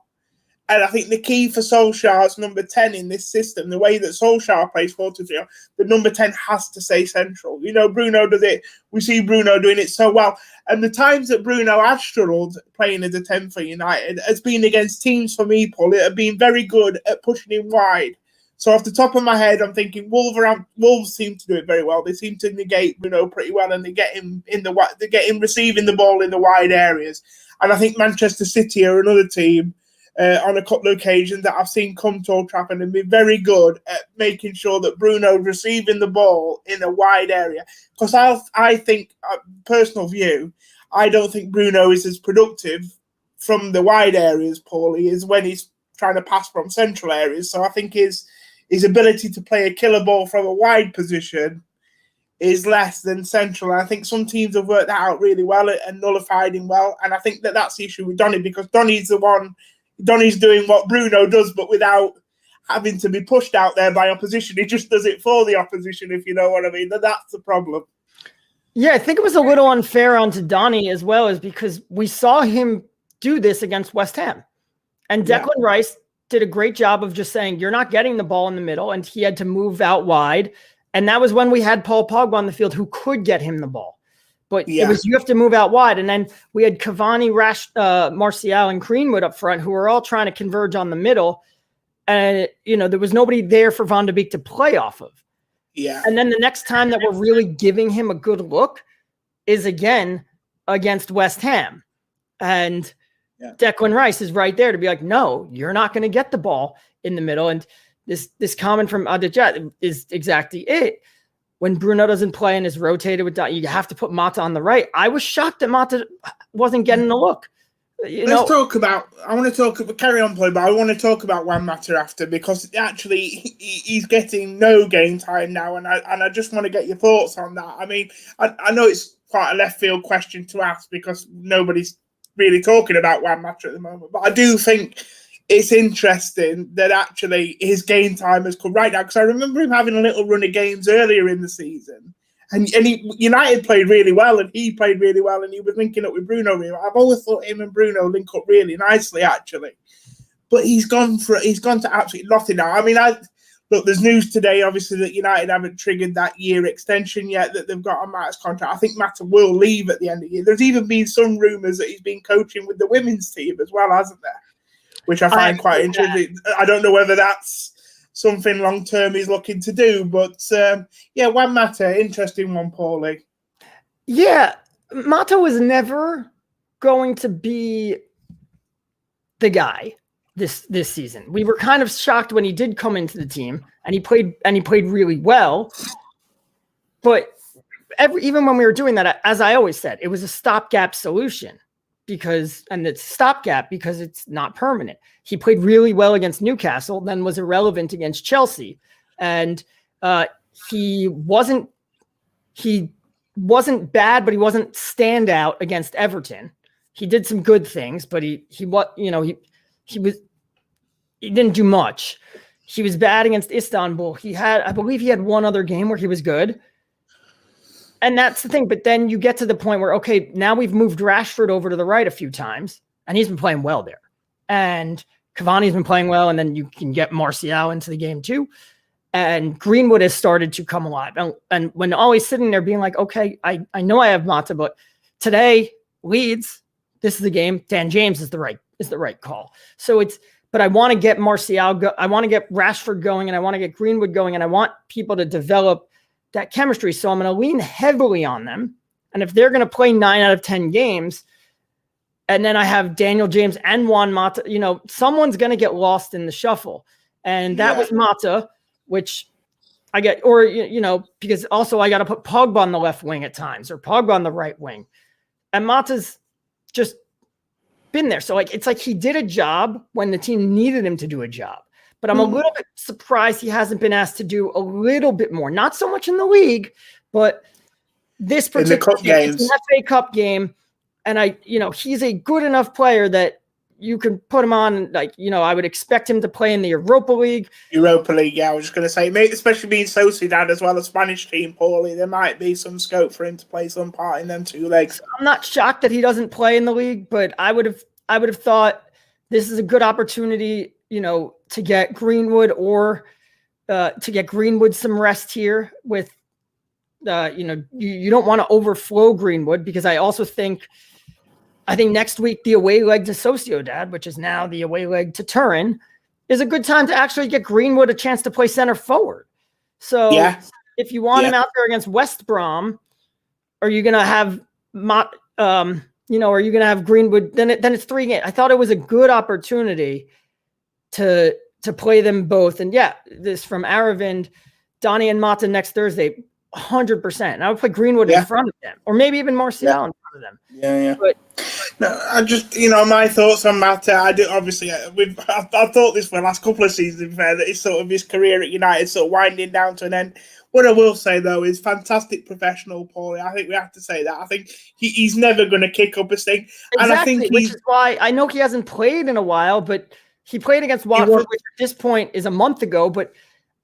And I think the key for Solskjaer's number 10 in this system, the way that Solskjaer plays 4-2-3, the number 10 has to stay central. You know, Bruno does it. We see Bruno doing it so well. And the times that Bruno has struggled playing as a 10 for United has been against teams, for me, Paul, that have been very good at pushing him wide. So off the top of my head, I'm thinking Wolves seem to do it very well. They seem to negate Bruno pretty well, and they get him receiving the ball in the wide areas. And I think Manchester City are another team on a couple of occasions that I've seen come to Old Trafford and be very good at making sure that Bruno's receiving the ball in a wide area. Because I think, personal view, I don't think Bruno is as productive from the wide areas, Paulie, as when he's trying to pass from central areas. So I think his ability to play a killer ball from a wide position is less than central. And I think some teams have worked that out really well and nullified him well. And I think that's the issue with Donny, because Donny's doing what Bruno does, but without having to be pushed out there by opposition. He just does it for the opposition, if you know what I mean. That's the problem. Yeah, I think it was a little unfair onto Donny as well, is because we saw him do this against West Ham. And Declan Rice did a great job of just saying, you're not getting the ball in the middle, and he had to move out wide. And that was when we had Paul Pogba on the field who could get him the ball. But it was, you have to move out wide. And then we had Cavani, Martial, and Greenwood up front who were all trying to converge on the middle. And, there was nobody there for Van de Beek to play off of. Yeah. And then the next time that we're really giving him a good look is again against West Ham. And Declan Rice is right there to be like, no, you're not going to get the ball in the middle. And this comment from Aditya is exactly it. When Bruno doesn't play and is rotated with Donny, you have to put Mata on the right. I was shocked that Mata wasn't getting a look. Carry on, Paul, but I want to talk about Juan Mata after, because actually he's getting no game time now, and I just want to get your thoughts on that. I mean, I know it's quite a left field question to ask because nobody's really talking about Juan Mata at the moment, but I do think it's interesting that actually his game time has come right now, because I remember him having a little run of games earlier in the season, and United played really well, and he played really well, and he was linking up with Bruno really well. I've always thought him and Bruno link up really nicely, actually, but he's gone to absolutely nothing now. I mean, look, there's news today, obviously, that United haven't triggered that year extension yet that they've got on Mata's contract. I think Mata will leave at the end of the year. There's even been some rumours that he's been coaching with the women's team as well, hasn't there? Which I find quite interesting. I don't know whether that's something long-term he's looking to do, but Juan Mata, interesting one, Paulie. Yeah, Mata was never going to be the guy this season. We were kind of shocked when he did come into the team, and he played really well. But even when we were doing that, as I always said, it was a stopgap solution. It's stopgap because it's not permanent. He played really well against Newcastle, then was irrelevant against Chelsea. And he wasn't bad, but he wasn't standout against Everton. He did some good things, but he was he didn't do much. He was bad against Istanbul. I believe he had one other game where he was good. And that's the thing. But then you get to the point where, okay, now we've moved Rashford over to the right a few times, and he's been playing well there. And Cavani's been playing well, and then you can get Martial into the game too. And Greenwood has started to come alive. And when Ollie's sitting there being like, okay, I know I have Mata, but today, Leeds, this is the game. Dan James is the right call. So but I want to get Martial I want to get Rashford going, and I want to get Greenwood going, and I want people to develop that chemistry. So I'm going to lean heavily on them. And if they're going to play 9 out of 10 games, and then I have Daniel James and Juan Mata, someone's going to get lost in the shuffle. And that was Mata, which I get, or, because also I got to put Pogba on the left wing at times, or Pogba on the right wing. And Mata's just been there. So it's like he did a job when the team needed him to do a job. But I'm a little bit surprised he hasn't been asked to do a little bit more. Not so much in the league, but this particular game, it's an FA Cup game. And he's a good enough player that you can put him on, I would expect him to play in the Europa League. Europa League, yeah, I was just going to say, especially being Sociedad as well, a Spanish team, Paulie, there might be some scope for him to play some part in them 2 legs. I'm not shocked that he doesn't play in the league, but I would have thought this is a good opportunity, to get Greenwood or to get Greenwood some rest here with, you don't want to overflow Greenwood, because I think next week, the away leg to Sociedad, which is now the away leg to Turin, is a good time to actually get Greenwood a chance to play center forward. So if you want him out there against West Brom, are you going to have are you going to have Greenwood? Then it's 3 games. I thought it was a good opportunity to play them both. And this from Aravind, Donny and Mata next Thursday, 100%. And I would put Greenwood in front of them, or maybe even Martial in front of them. Yeah. But no, I just, my thoughts on Mata. I do obviously. I've thought this for the last couple of seasons. In fair, that it's sort of his career at United sort of winding down to an end. What I will say though is fantastic professional, Paulie. I think we have to say that. I think he's never going to kick up a stink. Exactly, and I think which is why I know he hasn't played in a while, but he played against Watford, which at this point is a month ago. But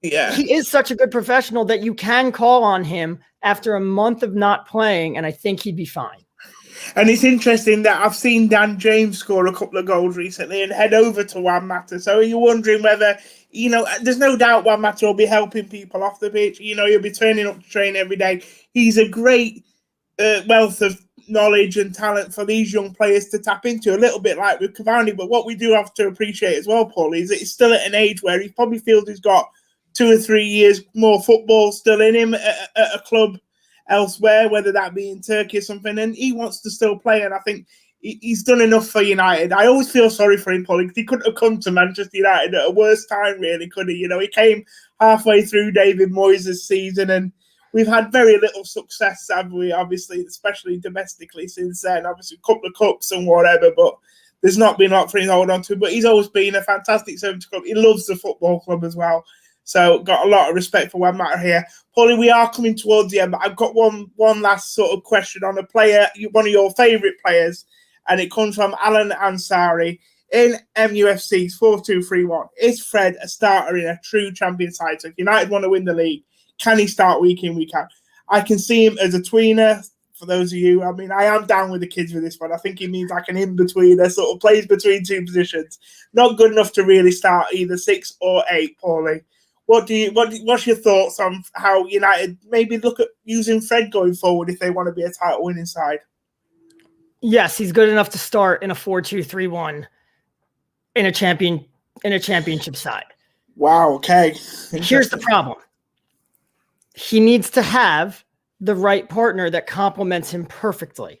he is such a good professional that you can call on him after a month of not playing, and I think he'd be fine. And it's interesting that I've seen Dan James score a couple of goals recently and head over to Juan Mata. So you're wondering whether, there's no doubt Juan Mata will be helping people off the pitch. He'll be turning up to train every day. He's a great wealth of knowledge and talent for these young players to tap into, a little bit like with Cavani. But what we do have to appreciate as well, Paul, is that he's still at an age where he probably feels he's got 2 or 3 years more football still in him at a club elsewhere, whether that be in Turkey or something, and he wants to still play. And I think he's done enough for United. I always feel sorry for him, Paul, because he couldn't have come to Manchester United at a worse time, really, could he? He came halfway through David Moyes' season, and we've had very little success, have we? Obviously, especially domestically since then. Obviously, a couple of cups and whatever, but there's not been a lot for him to hold on to. But he's always been a fantastic servant to club. He loves the football club as well. So got a lot of respect for Juan Mata here. Paulie, we are coming towards the end, but I've got one last sort of question on a player, one of your favourite players, and it comes from Alan Ansari in MUFC's 4-2-3-1. Is Fred a starter in a true champion side? So if United want to win the league, can he start week in, week out? I can see him as a tweener. For those of you, I am down with the kids with this one. I think he means like an in-betweener, sort of plays between 2 positions. Not good enough to really start either 6 or 8, Paulie. What's your thoughts on how United maybe look at using Fred going forward if they want to be a title-winning side? Yes, he's good enough to start in a 4-2-3-1 in a championship side. Wow. Okay. Here's the problem: he needs to have the right partner that complements him perfectly,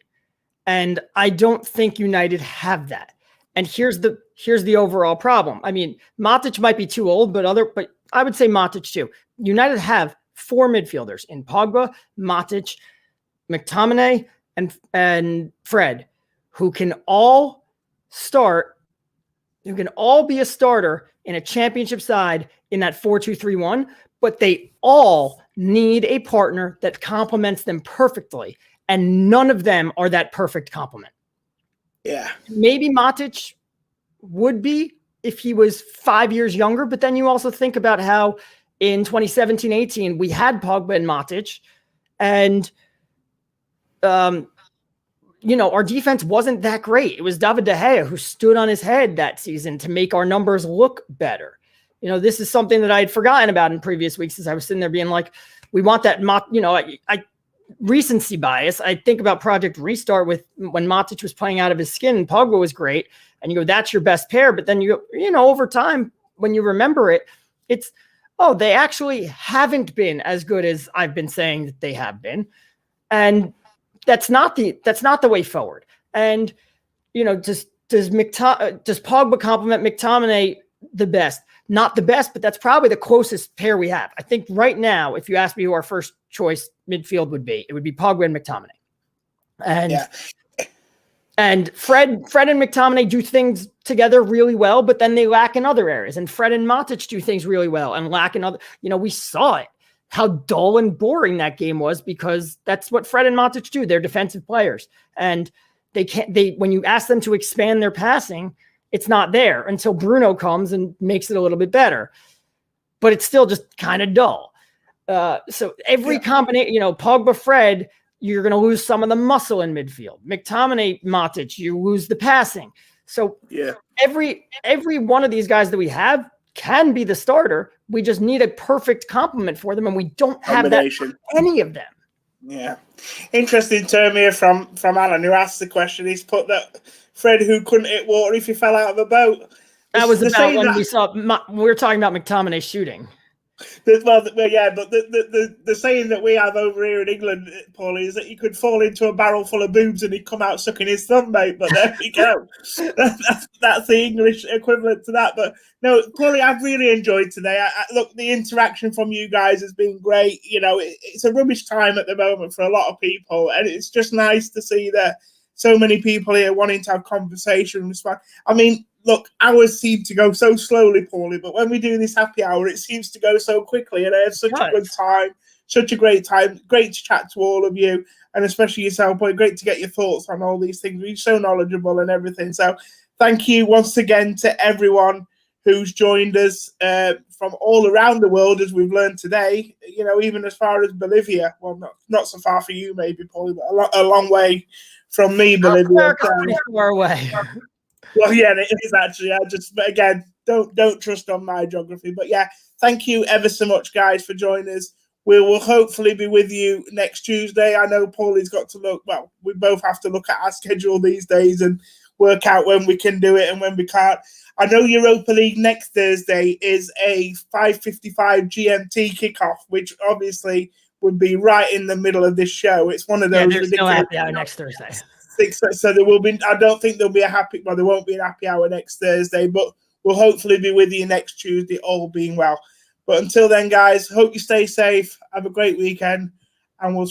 and I don't think United have that. And here's the overall problem. I mean, Matic might be too old, but I would say Matic too. United have 4 midfielders in Pogba, Matic, McTominay, and Fred, who can all be a starter in a championship side in that 4-2-3-1, but they all need a partner that complements them perfectly, and none of them are that perfect complement. Yeah. Maybe Matic would be if he was 5 years younger, but then you also think about how in 2017-18 we had Pogba and Matic, and our defense wasn't that great. It was David De Gea who stood on his head that season to make our numbers look better. This is something that I had forgotten about in previous weeks as I was sitting there being like, we want that, I recency bias. I think about Project Restart with when Matic was playing out of his skin and Pogba was great. And you go, that's your best pair. But then over time, when you remember it, it's, they actually haven't been as good as I've been saying that they have been. And that's not the way forward. And, does Pogba complement McTominay the best? Not the best, but that's probably the closest pair we have. I think right now, if you ask me who our first choice midfield would be, it would be Pogba and McTominay. And Fred and McTominay do things together really well, but then they lack in other areas. And Fred and Matic do things really well and lack in other. We saw it, how dull and boring that game was, because that's what Fred and Matic do. They're defensive players, and when you ask them to expand their passing, it's not there until Bruno comes and makes it a little bit better, but it's still just kind of dull. So every combination, Pogba, Fred, you're going to lose some of the muscle in midfield. McTominay, Matic, you lose the passing. So every one of these guys that we have can be the starter. We just need a perfect complement for them, and we don't have that for any of them. Yeah. Interesting term here from Alan, who asked the question. He's put that Fred who couldn't hit water if he fell out of a boat. That was about when we were talking about McTominay shooting. But the saying that we have over here in England, Paulie, is that you could fall into a barrel full of boobs and he'd come out sucking his thumb, mate. But there we go. That's the English equivalent to that. But no, Paulie, I've really enjoyed today. Look, the interaction from you guys has been great. It's a rubbish time at the moment for a lot of people, and it's just nice to see that so many people here wanting to have conversations. I mean, look, hours seem to go so slowly, Paulie, but when we do this happy hour, it seems to go so quickly, and I have such a good time, such a great time. Great to chat to all of you, and especially yourself, Paulie. Great to get your thoughts on all these things. You're so knowledgeable and everything. So thank you once again to everyone who's joined us from all around the world, as we've learned today, even as far as Bolivia. Well, not so far for you, maybe, Paulie, but a long way from me, Bolivia. Pretty far away. Well, yeah, it is actually. But again, don't trust on my geography. But yeah, thank you ever so much, guys, for joining us. We will hopefully be with you next Tuesday. I know Paulie's got to look. Well, we both have to look at our schedule these days and work out when we can do it and when we can't. I know Europa League next Thursday is a 5:55 GMT kickoff, which obviously would be right in the middle of this show. It's one of those. There's no happy hour next Thursday. So there will be. I don't think there'll be there won't be an happy hour next Thursday, but we'll hopefully be with you next Tuesday, all being well. But until then, guys, hope you stay safe. Have a great weekend, and we'll